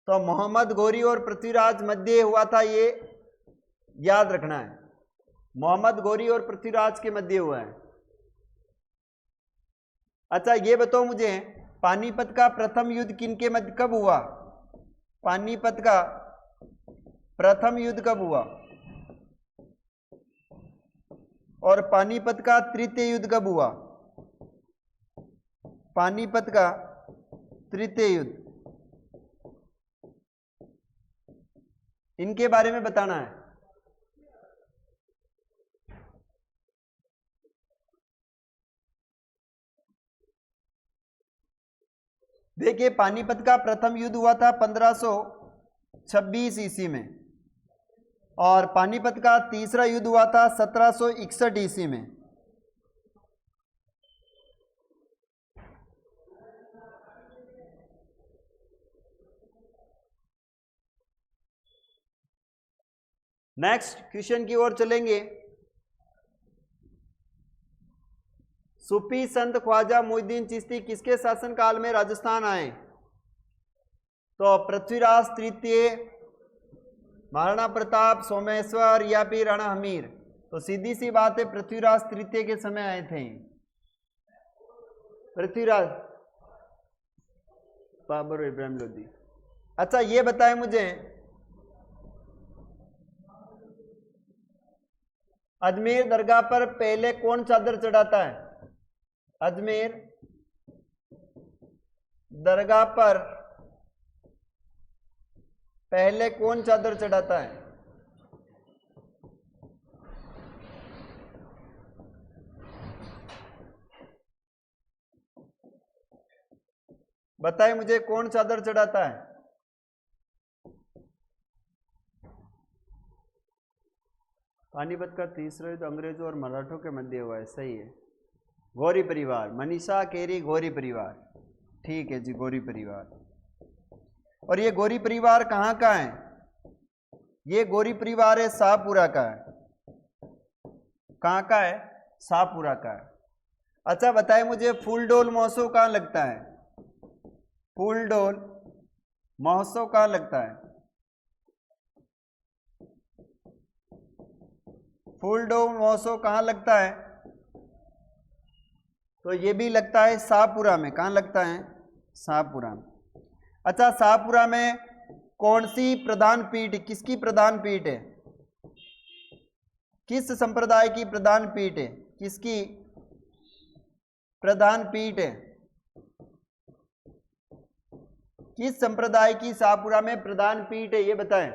तो मोहम्मद गौरी और पृथ्वीराज मध्य हुआ था, ये याद रखना है। मोहम्मद गौरी और पृथ्वीराज के मध्य हुआ है। अच्छा ये बताओ मुझे, पानीपत का प्रथम युद्ध किनके मध्य कब हुआ? पानीपत का प्रथम युद्ध कब हुआ? और पानीपत का तृतीय युद्ध कब हुआ? पानीपत का तृतीय युद्ध, इनके बारे में बताना है। देखिए पानीपत का प्रथम युद्ध हुआ था 1526 ईस्वी में और पानीपत का तीसरा युद्ध हुआ था 1761 ईस्वी में। नेक्स्ट क्वेश्चन की ओर चलेंगे। सूफी संत ख्वाजा मोइनुद्दीन चिश्ती किसके शासनकाल में राजस्थान आए? तो पृथ्वीराज तृतीय, महाराणा प्रताप, सोमेश्वर या फिर राणा हमीर? तो सीधी सी बात है, पृथ्वीराज तृतीय के समय आए थे पृथ्वीराज, बाबर इब्राहिम लोधी। अच्छा ये बताएं मुझे, अजमेर दरगाह पर पहले कौन चादर चढ़ाता है? अजमेर दरगाह पर पहले कौन चादर चढ़ाता है? बताइए मुझे, कौन चादर चढ़ाता है? पानीपत का तीसरा युद्ध अंग्रेजों और मराठों के मध्य हुआ है, सही है। गौरी परिवार, मनीषा केरी गौरी परिवार, ठीक है जी, गौरी परिवार। और ये गौरी परिवार कहाँ का है? ये गौरी परिवार है शाहपुरा का है। कहाँ का है? शाहपुरा का है। अच्छा बताए मुझे, फूलडोल महोत्सव कहाँ लगता है? फूलडोल महोत्सव कहाँ लगता है? फूलडोल महोत्सव कहाँ लगता है? तो ये भी लगता है शाहपुरा में। कहाँ लगता है? शाहपुरा में। अच्छा शाहपुरा में कौन सी प्रधान पीठ, किसकी प्रधान पीठ है? किस संप्रदाय की प्रधान पीठ है? किसकी प्रधान पीठ है? किस संप्रदाय की शाहपुरा में प्रधान पीठ है, ये बताएं।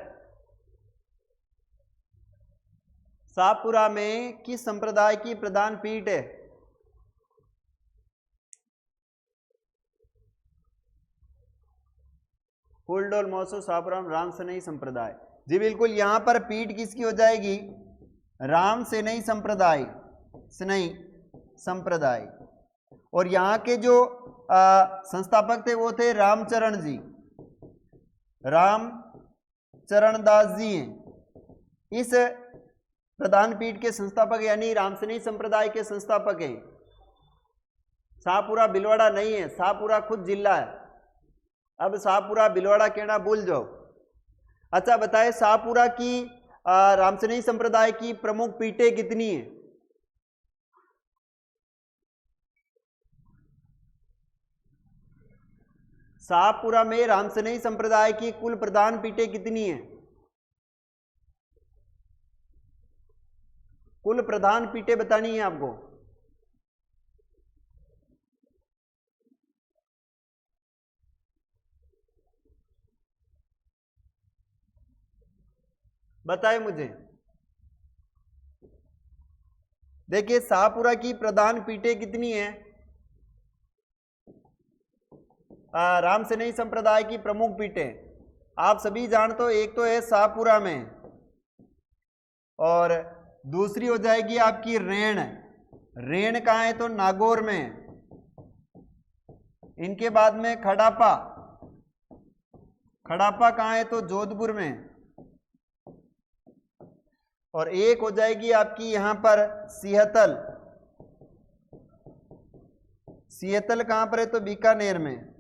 शाहपुरा में किस संप्रदाय की प्रधान पीठ है? फूलडोल महोत्सव शाहपुरा में राम सनई संप्रदाय, जी बिल्कुल। यहां पर पीठ किसकी हो जाएगी? राम सनई संप्रदाय, सनई संप्रदाय। और यहाँ के जो संस्थापक थे वो थे रामचरण जी, रामचरण दास जी हैं इस प्रधान पीठ के संस्थापक, यानी रामसनई संप्रदाय के संस्थापक हैं। शाहपुरा भिलवाड़ा नहीं है, शाहपुरा खुद जिला है। अब शाहपुरा भिलवाड़ा कहना भूल जाओ। अच्छा बताए, शाहपुरा की रामसनई संप्रदाय की प्रमुख पीठें कितनी है? शाहपुरा में रामसनई संप्रदाय की कुल प्रधान पीठें कितनी है? कुल प्रधान पीठें बतानी है आपको। बताए मुझे। देखिए शाहपुरा की प्रधान पीठें कितनी है? राम सनेही संप्रदाय की प्रमुख पीठें आप सभी जानते हो, एक तो है शाहपुरा में और दूसरी हो जाएगी आपकी रेण। रेण कहाँ है? तो नागौर में। इनके बाद में खड़ापा। खड़ापा कहाँ है? तो जोधपुर में। और एक हो जाएगी आपकी यहां पर सिहतल। सिहतल कहां पर है? तो बीकानेर में।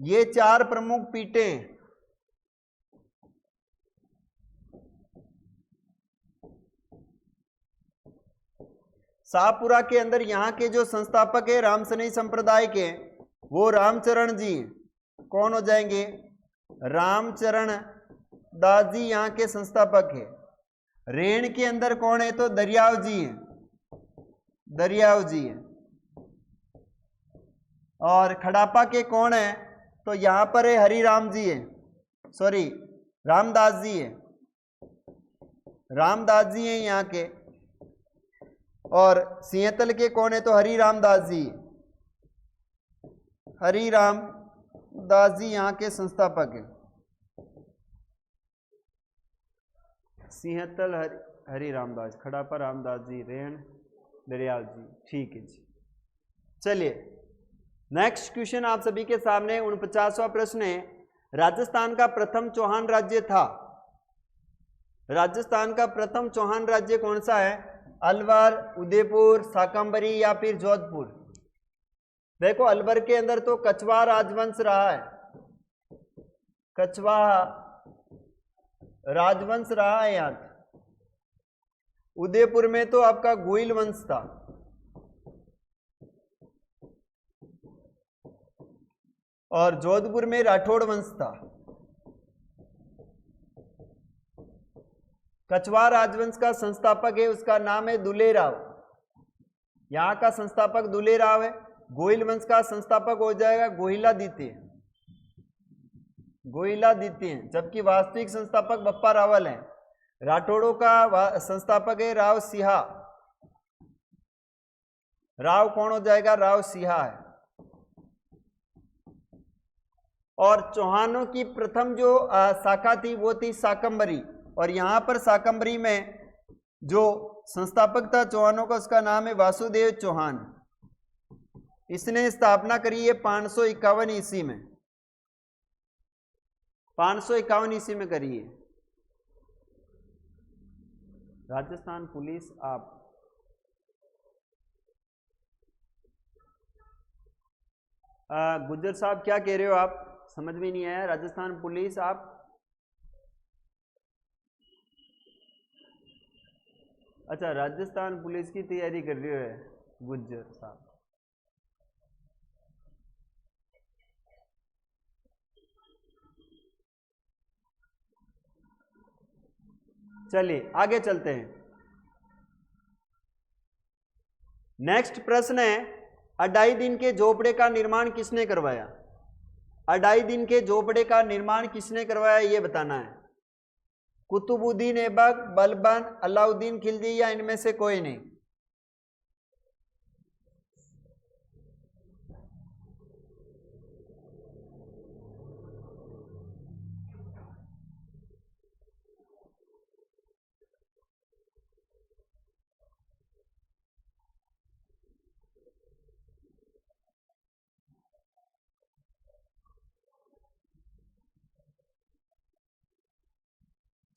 ये 4 प्रमुख पीठें शाहपुरा के अंदर यहाँ के जो संस्थापक है राम सनेही संप्रदाय के, वो रामचरण जी। कौन हो जाएंगे? रामचरण दास जी यहाँ के संस्थापक है। रेण के अंदर कौन है? तो दरियाव जी हैं। दरियाव जी हैं। और खड़ापा के कौन है? तो यहाँ पर है हरिराम जी है, सॉरी रामदास जी है। रामदास जी हैं यहाँ के। और सिंहतल के कौन है? तो हरिराम दास जी। हरिराम दास जी यहाँ के संस्थापक है। सिंहतल हरिराम दास, खड़ापा रामदास जी, रेण दरियाल जी। ठीक है जी। चलिए नेक्स्ट क्वेश्चन आप सभी के सामने 49वां प्रश्न है। राजस्थान का प्रथम चौहान राज्य था। राजस्थान का प्रथम चौहान राज्य कौन सा है? अलवर, उदयपुर, शाकंभरी या फिर जोधपुर? देखो अलवर के अंदर तो कछवाहा राजवंश रहा है। कछवाहा राजवंश रहा है यहाँ। उदयपुर में तो आपका गोइल वंश था। और जोधपुर में राठौड़ वंश था। कछवाहा राजवंश का संस्थापक है, उसका नाम है दुलेराव। यहां का संस्थापक दुलेराव है। गोइल वंश का संस्थापक हो जाएगा गोहिलादित्य। गोहिलादित्य, जबकि वास्तविक संस्थापक बप्पा रावल है। राठौड़ों का संस्थापक है राव सिहा। राव कौन हो जाएगा? राव सिहा है। और चौहानों की प्रथम जो शाखा थी वो थी शाकंभरी। और यहां पर शाकंभरी में जो संस्थापक था चौहानों का, उसका नाम है वासुदेव चौहान। इसने स्थापना करी है 551 ईस्वी में। 551 ईस्वी में करी है। राजस्थान पुलिस आप गुज्जर साहब क्या कह रहे हो? आप समझ में नहीं आया। राजस्थान पुलिस आप अच्छा राजस्थान पुलिस की तैयारी कर रहे हो गुज्जर साहब। चलिए आगे चलते हैं। नेक्स्ट प्रश्न है, अढ़ाई दिन के झोपड़े का निर्माण किसने करवाया? अढ़ाई दिन के झोपड़े का निर्माण किसने करवाया ये बताना है। कुतुबुद्दीन ऐबक, बलबन, अलाउद्दीन खिलजी या इनमें से कोई नहीं?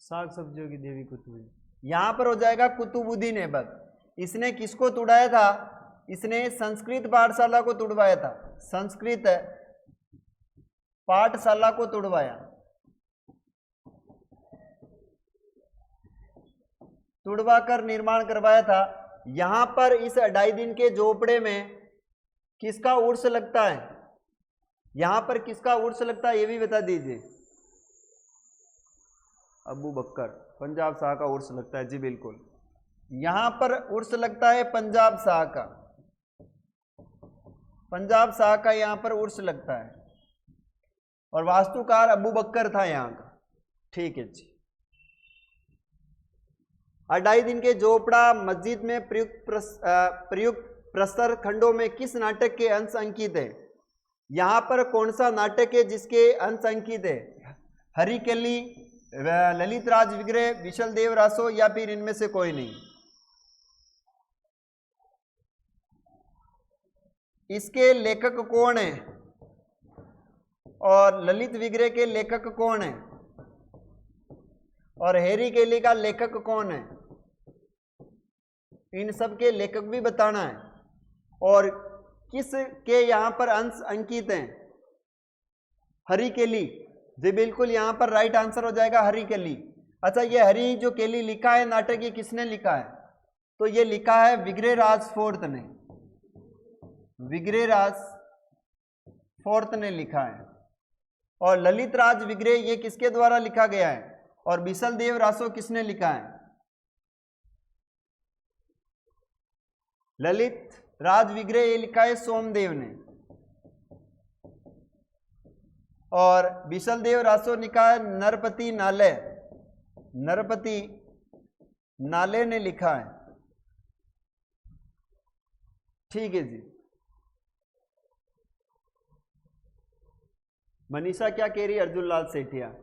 साग सब्जियों की देवी कुतुबुद्दीन। यहां पर हो जाएगा कुतुबुद्दीन ऐबक। इसने किसको तुड़ाया था? इसने संस्कृत पाठशाला को तुड़वाया था। संस्कृत पाठशाला को तुड़वाया। तुड़वा कर निर्माण करवाया था। यहां पर इस अढ़ाई दिन के झोपड़े में किसका उर्स लगता है? यहां पर किसका उर्स लगता है ये भी बता दीजिए। अबू बकर, पंजाब शाह का उर्स लगता है जी, बिल्कुल। यहां पर उर्स लगता है पंजाब शाह का। पंजाब शाह का यहां पर उर्स लगता है। और वास्तुकार अबू बकर था यहां का। ठीक है जी। अढ़ाई दिन के जोपड़ा मस्जिद में प्रयुक्त प्रस्तर खंडों में किस नाटक के अंश अंकित है? यहां पर कौन सा नाटक है जिसके अंश अंकित है? हरिकेली, ललित राज विग्रह, विशल देव रासो, या फिर इनमें से कोई नहीं? इसके लेखक कौन है और ललित विग्रह के लेखक कौन है और हेरी केली का लेखक कौन है? इन सब के लेखक भी बताना है और किस के यहां पर अंश अंकित हैं? हरी केली, जी बिल्कुल, यहां पर राइट आंसर हो जाएगा हरी केली। अच्छा, ये हरी जो केली लिखा है नाटक, ये किसने लिखा है? तो ये लिखा है विग्रहराज फोर्थ ने, विग्रहराज फोर्थ ने लिखा है। और ललित राज विग्रह ये किसके द्वारा लिखा गया है? और बिसल देव रासो किसने लिखा है? ललित राज विग्रह ये लिखा है सोमदेव ने, और बिसल देव रासो लिखा है नरपति नाले, नरपति नाले ने लिखा है। ठीक है जी। मनीषा क्या कह रही है? अर्जुन लाल सेठिया।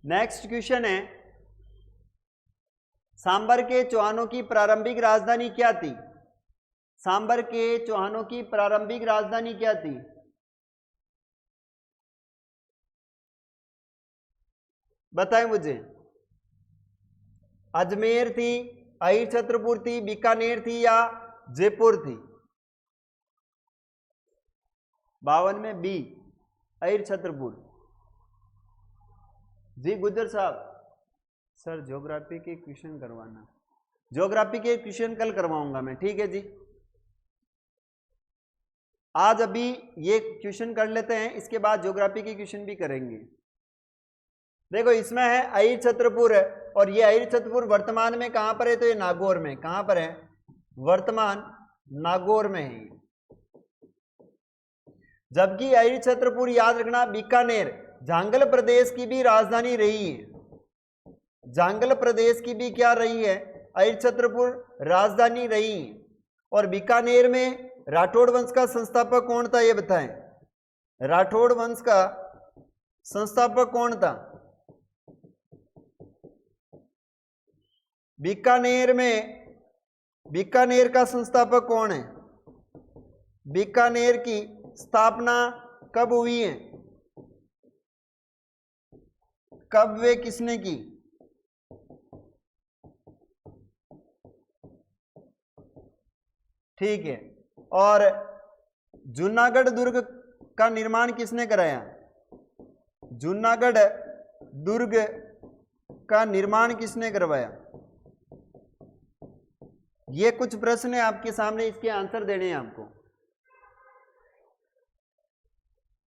नेक्स्ट क्वेश्चन है, सांबर के चौहानों की प्रारंभिक राजधानी क्या थी? सांबर के चौहानों की प्रारंभिक राजधानी क्या थी? बताएं मुझे। अजमेर थी, अहिर छत्रपुर थी, बीकानेर थी, या जयपुर थी? 52 में बी, अहिर छत्रपुर। जी गुजर साहब। सर ज्योग्राफी के क्वेश्चन करवाना। ज्योग्राफी के क्वेश्चन कल करवाऊंगा मैं, ठीक है जी। आज अभी ये क्वेश्चन कर लेते हैं, इसके बाद ज्योग्राफी के क्वेश्चन भी करेंगे। देखो इसमें है अहिर छत्रपुर है, और ये अहिर छत्रपुर वर्तमान में कहां पर है? तो ये नागौर में। कहां पर है? वर्तमान नागौर में है। जबकि अहिर छत्रपुर, याद रखना, बीकानेर झांगल प्रदेश की भी राजधानी रही है। झांगल प्रदेश की भी क्या रही है? अहिर छत्रपुर राजधानी रही है। और बीकानेर में राठौड़ वंश का संस्थापक कौन था, ये बताएं। राठौड़ वंश का संस्थापक कौन था? बीकानेर में, बीकानेर का संस्थापक कौन है? बीकानेर की स्थापना कब हुई है? कब वे किसने की? ठीक है। और जूनागढ़ दुर्ग का निर्माण किसने कराया? जूनागढ़ दुर्ग का निर्माण किसने करवाया? ये कुछ प्रश्न है आपके सामने, इसके आंसर देने हैं आपको।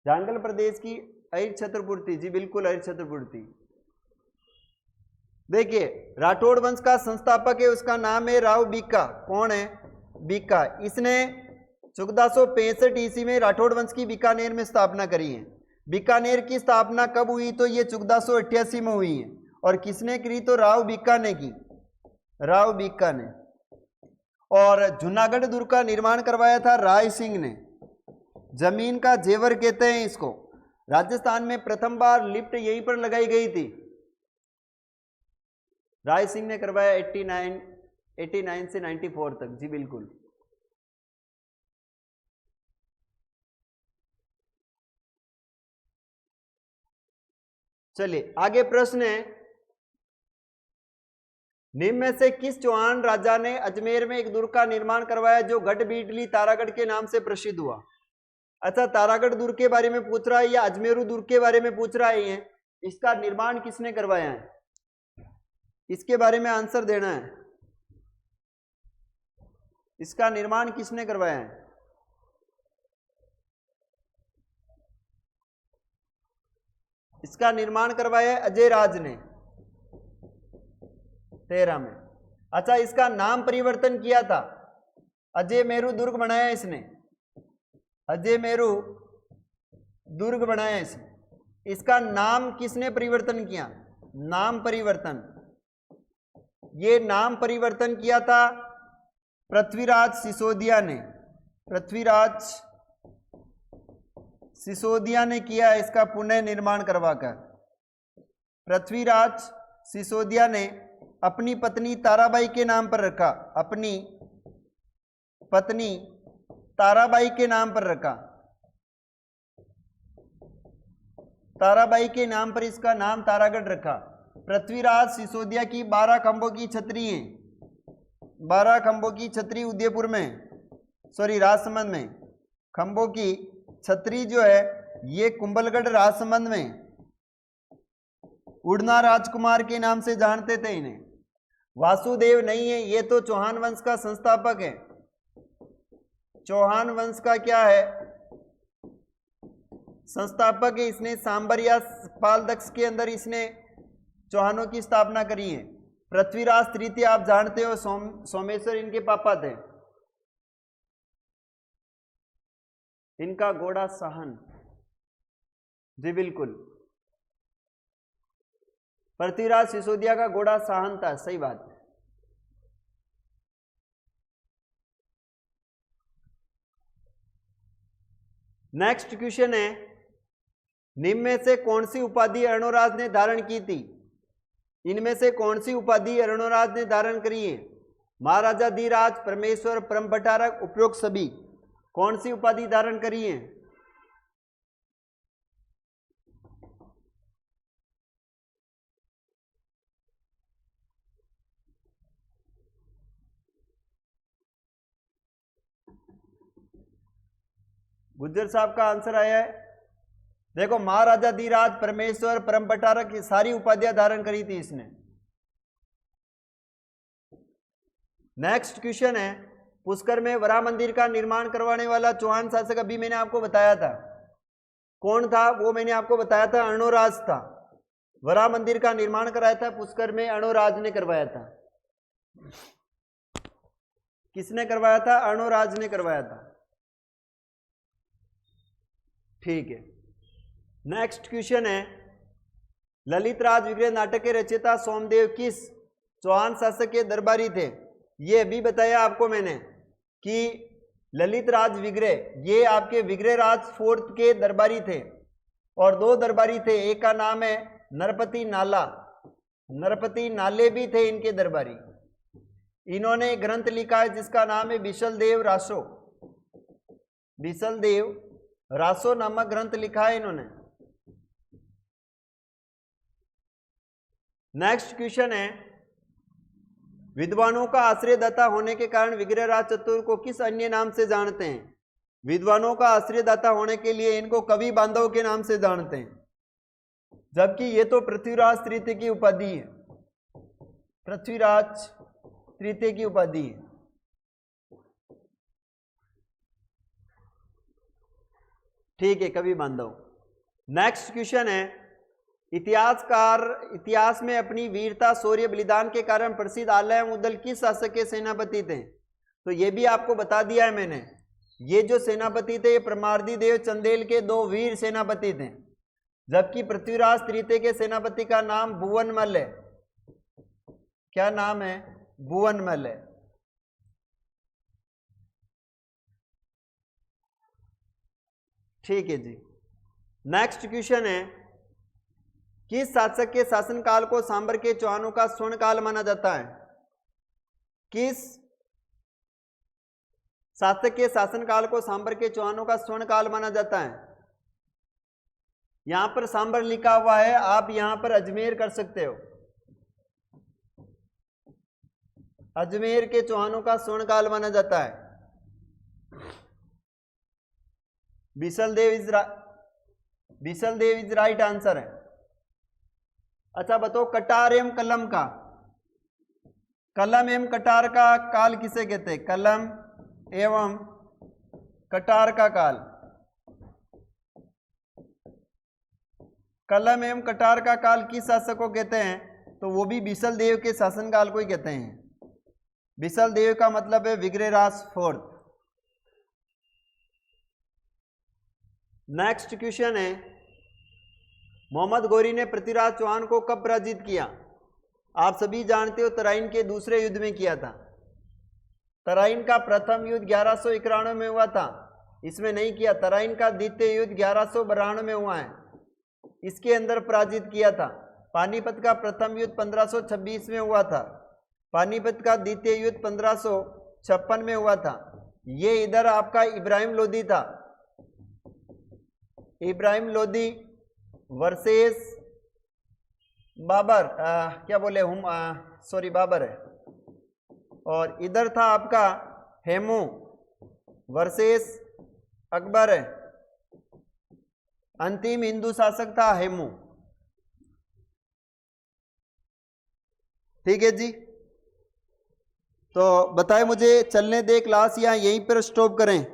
झांगल प्रदेश की अहिर छत्रपुर थी, जी बिल्कुल अहिर छत्रपुर थी। देखिए राठौड़ वंश का संस्थापक है, उसका नाम है राव बीका। कौन है? बीका। इसने 1465 ईस्वी में राठौड़ वंश की बीकानेर में स्थापना करी है। बीकानेर की स्थापना कब हुई? तो ये 1488 में हुई है। और किसने करी? तो राव बीका ने की, राव बीका ने। और जूनागढ़ दुर्ग का निर्माण करवाया था राय सिंह ने। जमीन का जेवर कहते हैं इसको। राजस्थान में प्रथम बार लिफ्ट यहीं पर लगाई गई थी, राय सिंह ने करवाया 89 से 94 तक, जी बिल्कुल। चलिए आगे प्रश्न है, निम्न में से किस चौहान राजा ने अजमेर में एक दुर्ग का निर्माण करवाया जो गढ़ बीटली तारागढ़ के नाम से प्रसिद्ध हुआ? अच्छा, तारागढ़ दुर्ग के बारे में पूछ रहा है या अजमेरू दुर्ग के बारे में पूछ रहा है? ये इसका निर्माण किसने करवाया है, इसके बारे में आंसर देना है। इसका निर्माण किसने करवाया है? इसका निर्माण करवाया है अजय राज ने 13 में। अच्छा, इसका नाम परिवर्तन किया था, अजय मेरू दुर्ग बनाया इसने। अजयमेरु दुर्ग बनाया इसने। इसका नाम किसने परिवर्तन किया? नाम परिवर्तन, ये नाम परिवर्तन किया था पृथ्वीराज सिसोदिया ने। पृथ्वीराज सिसोदिया ने किया इसका पुनः निर्माण करवाकर। पृथ्वीराज सिसोदिया ने अपनी पत्नी ताराबाई के नाम पर रखा, अपनी पत्नी ताराबाई के नाम पर रखा। ताराबाई के नाम पर इसका नाम तारागढ़ रखा। पृथ्वीराज सिसोदिया की 12 खंभों की छतरी है, 12 खंभों की छतरी उदयपुर में, सॉरी राजसमंद में। खंभों की छतरी जो है ये कुंभलगढ़ राजसमंद में उड़ना राजकुमार के नाम से जानते थे इन्हें। वासुदेव नहीं है, ये तो चौहान वंश का संस्थापक है। चौहान वंश का क्या है? संस्थापक है। इसने सांबर या पालदक्ष के अंदर इसने चौहानों की स्थापना करी है। पृथ्वीराज तृतीय आप जानते हो, सोमेश्वर इनके पापा थे। इनका घोड़ा साहन, जी बिल्कुल, पृथ्वीराज सिसोदिया का घोड़ा साहन था, सही बात है। नेक्स्ट क्वेश्चन है, निम्न में से कौन सी उपाधि अरुणोराज ने धारण की थी? इनमें से कौन सी उपाधि अरुणोराज ने धारण करी है? महाराजा धीराज, परमेश्वर, परम भट्टारक, उपरोक्त सभी, कौन सी उपाधि धारण करी है? गुज्जर साहब का आंसर आया है। देखो, महाराजा धीराज, परमेश्वर, परम भट्टारक, की सारी उपाधियां धारण करी थी इसने। नेक्स्ट क्वेश्चन है, पुष्कर में वराह मंदिर का निर्माण करवाने वाला चौहान शासक अभी मैंने आपको बताया था, कौन था? वो मैंने आपको बताया था, अरुणोराज था। वराह मंदिर का निर्माण कराया था पुष्कर में अरुणोराज ने करवाया था। किसने करवाया था? अरुणोराज ने करवाया था। ठीक है। नेक्स्ट क्वेश्चन है, ललित राज विग्रह नाटक के रचयिता सोमदेव किस चौहान शासक के दरबारी थे? ये अभी बताया आपको मैंने कि ललित राज विग्रह ये आपके विग्रह राज फोर्थ के दरबारी थे, और 2 दरबारी थे। एक का नाम है नरपति नाला, नरपति नाले भी थे इनके दरबारी। इन्होंने ग्रंथ लिखा है जिसका नाम है बिशलदेव रासो। बिशलदेव रासो नामक ग्रंथ लिखा है इन्होंने। नेक्स्ट क्वेश्चन है, विद्वानों का आश्रयदाता होने के कारण विग्रहराज चतुर को किस अन्य नाम से जानते हैं? विद्वानों का आश्रयदाता होने के लिए इनको कवि बांधव के नाम से जानते हैं, जबकि ये तो पृथ्वीराज तृतीय की उपाधि है। पृथ्वीराज तृतीय की उपाधि है। ठीक है, कवि बांधव। नेक्स्ट क्वेश्चन है, इतिहासकार इतिहास में अपनी वीरता, शौर्य, बलिदान के कारण प्रसिद्ध आलय मुदल किस शासक के सेनापति थे? तो ये भी आपको बता दिया है मैंने। ये जो सेनापति थे, ये परमार्दी देव चंदेल के 2 वीर सेनापति थे, जबकि पृथ्वीराज तृतीय के सेनापति का नाम भुवनमल है। क्या नाम है? भुवनमल है। ठीक है जी। नेक्स्ट क्वेश्चन है, किस शासक के शासनकाल को सांबर के चौहानों का स्वर्ण काल माना जाता है? किस शासक के शासनकाल को सांबर के चौहानों का स्वर्ण काल माना जाता है? यहां पर सांबर लिखा हुआ है, आप यहां पर अजमेर कर सकते हो। अजमेर के चौहानों का स्वर्ण काल माना जाता है। बिशलदेव इज राइट आंसर है। अच्छा बताओ, कटार एवं कलम का, कलम एवं कटार का काल किसे कहते हैं? कलम एवं कटार का काल, कलम एवं कटार का काल किस शासक को कहते हैं? तो वो भी बिशलदेव के शासनकाल को ही कहते हैं। बिशलदेव का मतलब है विग्रहराज फोर्थ। नेक्स्ट क्वेश्चन है, मोहम्मद गौरी ने पृथ्वीराज चौहान को कब पराजित किया? आप सभी जानते हो तराइन के दूसरे युद्ध में किया था। तराइन का प्रथम युद्ध 1191 में हुआ था, इसमें नहीं किया। तराइन का द्वितीय युद्ध 1192 में हुआ है, इसके अंदर पराजित किया था। पानीपत का प्रथम युद्ध 1526 में हुआ था। पानीपत का द्वितीय युद्ध 1556 में हुआ था। ये इधर आपका इब्राहिम लोदी था, इब्राहिम लोदी वर्सेस बाबर, क्या बोले हम, सॉरी बाबर है। और इधर था आपका हेमू वर्सेस अकबर है। अंतिम हिंदू शासक था हेमू। ठीक है जी, तो बताए मुझे चलने दे क्लास या यहीं पर स्टॉप करें?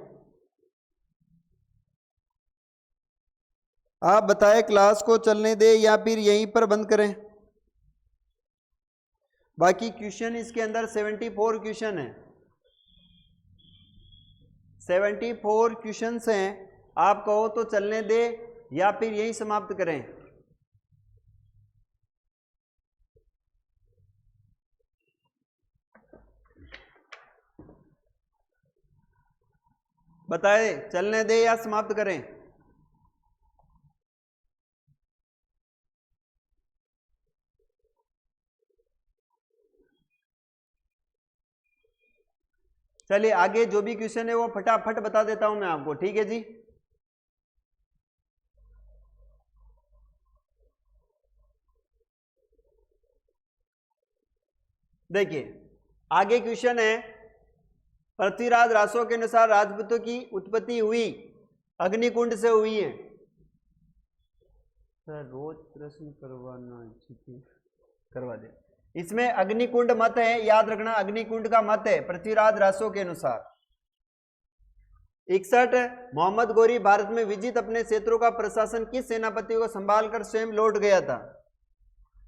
आप बताएं क्लास को चलने दे या फिर यहीं पर बंद करें? बाकी क्वेश्चन इसके अंदर 74 क्वेश्चन है, 74 क्वेश्चंस हैं। आप कहो तो चलने दे या फिर यहीं समाप्त करें? बताए चलने दे या समाप्त करें? चलिए आगे जो भी क्वेश्चन है वो फटाफट बता देता हूं मैं आपको। ठीक है जी, देखिए आगे क्वेश्चन है, पृथ्वीराज रासो के अनुसार राजपूतों की उत्पत्ति हुई अग्निकुंड से हुई है। सर रोज प्रश्न करवाना करवा दे। इसमें अग्निकुंड मत है, याद रखना अग्निकुंड का मत है पृथ्वीराज रासो के अनुसार। 61 मोहम्मद गौरी भारत में विजित अपने क्षेत्रों का प्रशासन किस सेनापति को संभालकर स्वयं लौट गया था?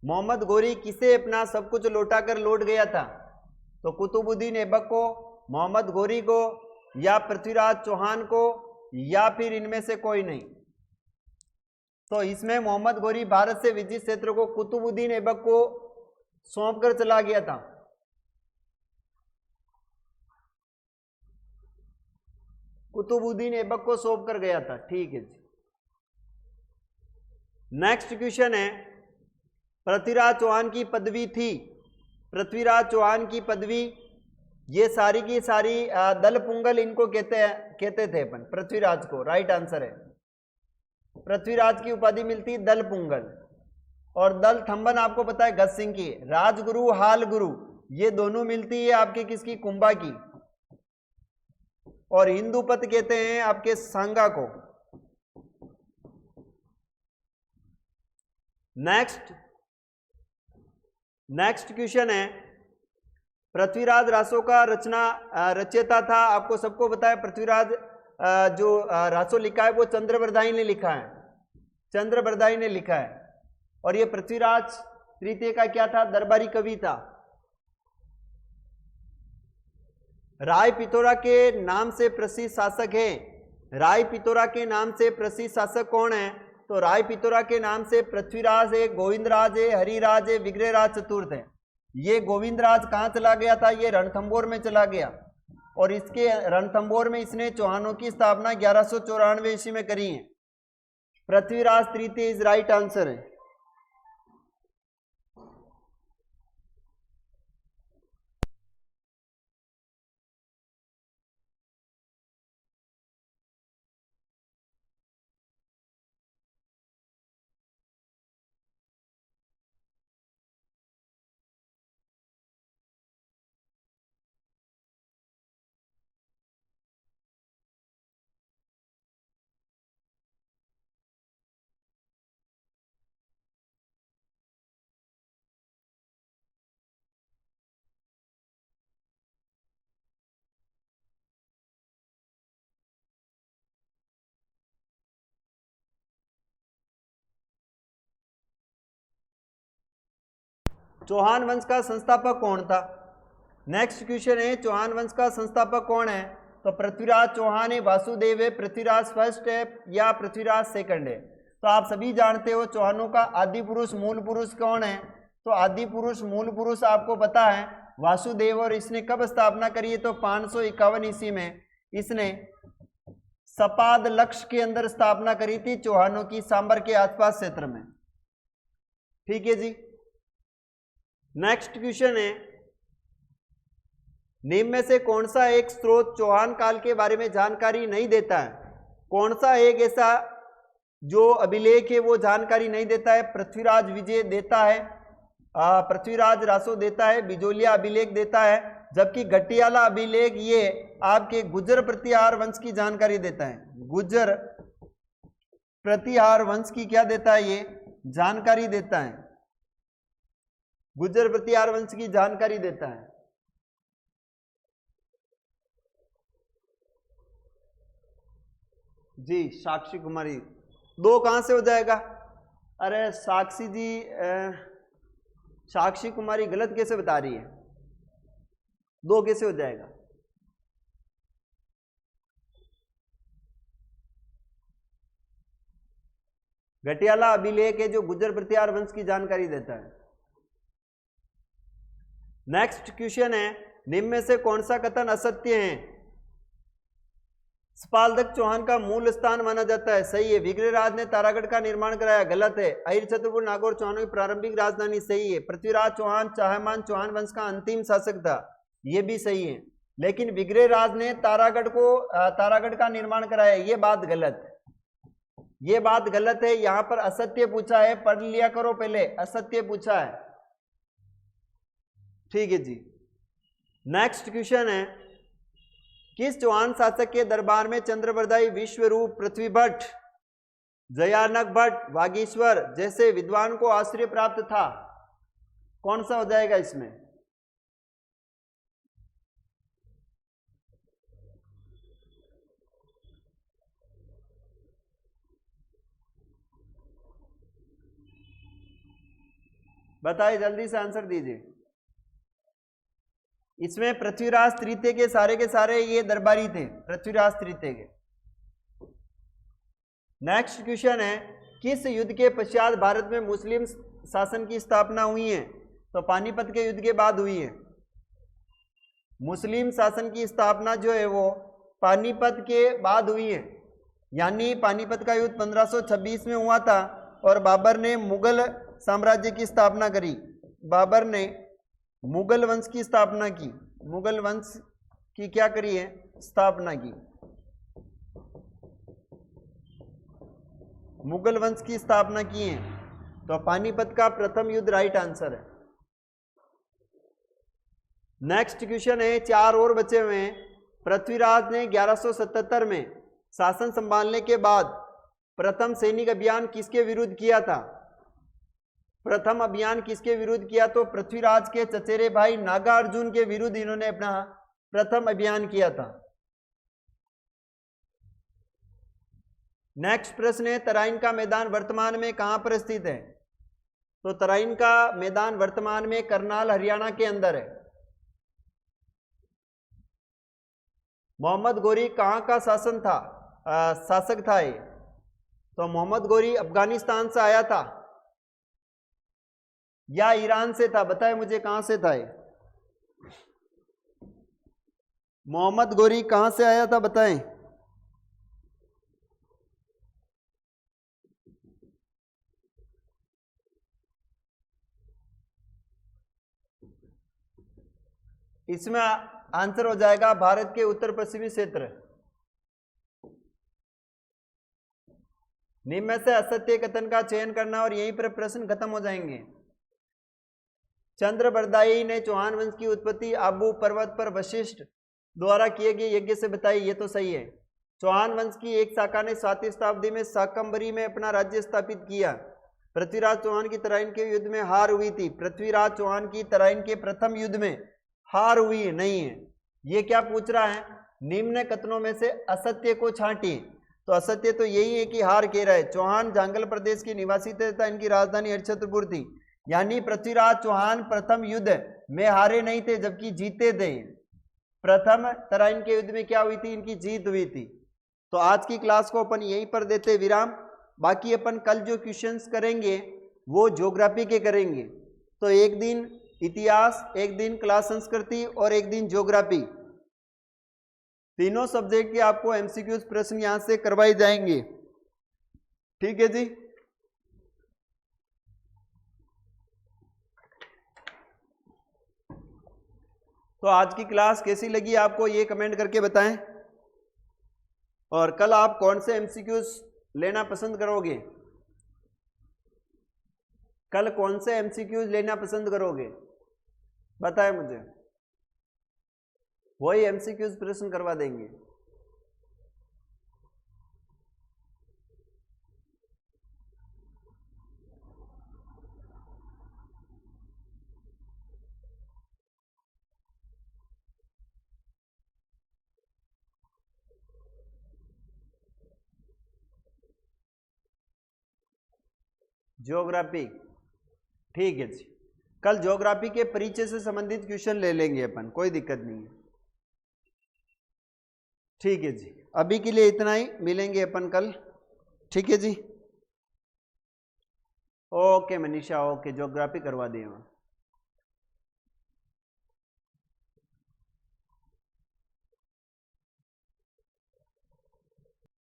मोहम्मद गौरी किसे अपना सब कुछ लौटाकर लौट गया था? तो कुतुबुद्दीन ऐबक को, मोहम्मद गौरी को, या पृथ्वीराज चौहान को, या फिर इनमें से कोई नहीं। तो इसमें मोहम्मद गौरी भारत से विजित क्षेत्र को कुतुबुद्दीन ऐबक को सौंप कर चला गया था। कुतुबुद्दीन ऐबक को सौंप कर गया था। ठीक है जी, नेक्स्ट क्वेश्चन है, पृथ्वीराज चौहान की पदवी थी, पृथ्वीराज चौहान की पदवी, ये सारी की सारी दल पुंगल इनको कहते थे अपन पृथ्वीराज को। राइट आंसर है, पृथ्वीराज की उपाधि मिलती दल पुंगल। और दल थंबन आपको पता है गज सिंह की। राजगुरु हाल गुरु ये दोनों मिलती है आपके किसकी? कुंभा की। और हिंदू पद कहते हैं आपके सांगा को। नेक्स्ट क्वेश्चन है, पृथ्वीराज रासो का रचयिता था, आपको सबको बताया पृथ्वीराज जो रासो लिखा है वो चंद्रबरदाई ने लिखा है, चंद्रबरदाई ने लिखा है। और ये पृथ्वीराज तृतीय का क्या था? दरबारी कवि था। राय पिथौरा के नाम से प्रसिद्ध शासक है, राय पिथौरा के नाम से प्रसिद्ध शासक कौन है? तो राय पिथौरा के नाम से पृथ्वीराज है, गोविंदराज है, हरिराज है, विग्रहराज चतुर्थ है। ये गोविंदराज कहाँ चला गया था? ये रणथंबोर में चला गया। और इसके रणथंबोर में इसने चौहानों की स्थापना 1194 ईस्वी में करी है। पृथ्वीराज तृतीय इज राइट आंसर है। चौहान वंश का संस्थापक कौन था? नेक्स्ट क्वेश्चन है, चौहान वंश का संस्थापक कौन है? तो पृथ्वीराज चौहान है, वासुदेव है, पृथ्वीराज फर्स्ट है या पृथ्वीराज सेकंड है? तो आप सभी जानते हो चौहानों का आदि पुरुष मूल पुरुष कौन है? तो आदि पुरुष मूल पुरुष आपको पता है वासुदेव, और इसने कब स्थापना करी है? तो 551 ईस्वी में इसने सपाद लक्ष्य के अंदर स्थापना करी थी चौहानों की, सांबर के आसपास क्षेत्र में। ठीक है जी। नेक्स्ट क्वेश्चन है, निम्न में से कौन सा एक स्रोत चौहान काल के बारे में जानकारी नहीं देता है? कौन सा एक ऐसा जो अभिलेख है वो जानकारी नहीं देता है? पृथ्वीराज विजय देता है, पृथ्वीराज रासो देता है, बिजोलिया अभिलेख देता है, जबकि गटियाला अभिलेख ये आपके गुर्जर प्रतिहार वंश की जानकारी देता है। गुर्जर प्रतिहार वंश की क्या देता है? ये जानकारी देता है, गुर्जर प्रतिहार वंश की जानकारी देता है। जी साक्षी कुमारी, 2 कहां से हो जाएगा? अरे साक्षी जी, साक्षी कुमारी गलत कैसे बता रही है? 2 कैसे हो जाएगा? गटियाला अभिलेख है जो गुर्जर प्रतिहार वंश की जानकारी देता है। नेक्स्ट क्वेश्चन है, निम्न में से कौन सा कथन असत्य है? सपालदक चौहान का मूल स्थान माना जाता है, सही है। विग्रहराज ने तारागढ़ का निर्माण कराया, गलत है। अहिर छत्रपुर नागौर चौहानों की प्रारंभिक राजधानी, सही है। पृथ्वीराज चौहान चाहमान चौहान वंश का अंतिम शासक था, यह भी सही है। लेकिन विग्रहराज ने तारागढ़ का निर्माण कराया, यह बात गलत है, यह बात गलत है। यहां पर असत्य पूछा है, पढ़ लिया करो पहले, असत्य पूछा है। ठीक है जी। नेक्स्ट क्वेश्चन है, किस चौहान शासक के दरबार में चंद्रबरदाई, विश्वरूप, पृथ्वी भट्ट, जयानक भट्ट, वागीश्वर जैसे विद्वान को आश्रय प्राप्त था? कौन सा हो जाएगा इसमें? बताइए, जल्दी से आंसर दीजिए। इसमें पृथ्वीराज तृतीय के सारे ये दरबारी थे, पृथ्वीराज तृतीय के। नेक्स्ट क्वेश्चन है, किस युद्ध के पश्चात भारत में मुस्लिम शासन की स्थापना हुई है? तो पानीपत के युद्ध के बाद हुई है। मुस्लिम शासन की स्थापना जो है वो पानीपत के बाद हुई है, यानी पानीपत का युद्ध 1526 में हुआ था और बाबर ने मुगल साम्राज्य की स्थापना करी। बाबर ने मुगल वंश की स्थापना की, मुगल वंश की क्या करी है? स्थापना की, मुगल वंश की स्थापना की है। तो पानीपत का प्रथम युद्ध राइट आंसर है। नेक्स्ट क्वेश्चन है, 4 और बचे हुए हैं। पृथ्वीराज ने 1177 में शासन संभालने के बाद प्रथम सैनिक अभियान किसके विरुद्ध किया था? प्रथम अभियान किसके विरुद्ध किया? तो पृथ्वीराज के चचेरे भाई नागार्जुन के विरुद्ध इन्होंने अपना प्रथम अभियान किया था। नेक्स्ट प्रश्न है, तराइन का मैदान वर्तमान में कहां पर स्थित है? तो तराइन का मैदान वर्तमान में करनाल हरियाणा के अंदर है। मोहम्मद गोरी कहां का शासक था ये? तो मोहम्मद गोरी अफगानिस्तान से आया था या ईरान से था? बताएं मुझे, कहां से था ये? मोहम्मद गोरी कहां से आया था, बताएं। इसमें आंसर हो जाएगा भारत के उत्तर पश्चिमी क्षेत्र। निम्न में से असत्य कथन का चयन करना और यहीं पर प्रश्न खत्म हो जाएंगे। चंद्रबरदाई ने चौहान वंश की उत्पत्ति आबू पर्वत पर वशिष्ठ द्वारा किए गए यज्ञ से बताई, ये तो सही है। चौहान वंश की एक शाखा ने 7वीं शताब्दी में शाकंभरी में अपना राज्य स्थापित किया। पृथ्वीराज चौहान की तराइन के युद्ध में हार हुई थी। पृथ्वीराज चौहान की तराइन के प्रथम युद्ध में हार हुई नहीं है। ये क्या पूछ रहा है? निम्न कथनों में से असत्य को छांटिए। तो असत्य तो यही है कि हार कह रहा है। चौहान जांगल प्रदेश के निवासी थे तथा इनकी राजधानी हरिश्चंद्रपुर थी, यानी पृथ्वीराज चौहान प्रथम युद्ध में हारे नहीं थे जबकि जीते थे। प्रथम तराइन के युद्ध में क्या हुई थी? इनकी जीत हुई थी। तो आज की क्लास को अपन यहीं पर देते विराम। बाकी अपन कल जो क्वेश्चंस करेंगे वो ज्योग्राफी के करेंगे। तो एक दिन इतिहास, एक दिन क्लास संस्कृति और एक दिन ज्योग्राफी, तीनों सब्जेक्ट के आपको एमसीक्यूज प्रश्न यहां से करवाए जाएंगे। ठीक है जी। तो आज की क्लास कैसी लगी आपको ये कमेंट करके बताएं। और कल आप कौन से एमसीक्यूज लेना पसंद करोगे? कल कौन से एमसीक्यूज लेना पसंद करोगे बताएं मुझे, वही एमसीक्यूज प्रश्न करवा देंगे। ज्योग्राफी, ठीक है जी। कल ज्योग्राफी के परिचय से संबंधित क्वेश्चन ले लेंगे अपन, कोई दिक्कत नहीं है। ठीक है जी, अभी के लिए इतना ही, मिलेंगे अपन कल। ठीक है जी, ओके मनीषा, ओके, ज्योग्राफी करवा दिए।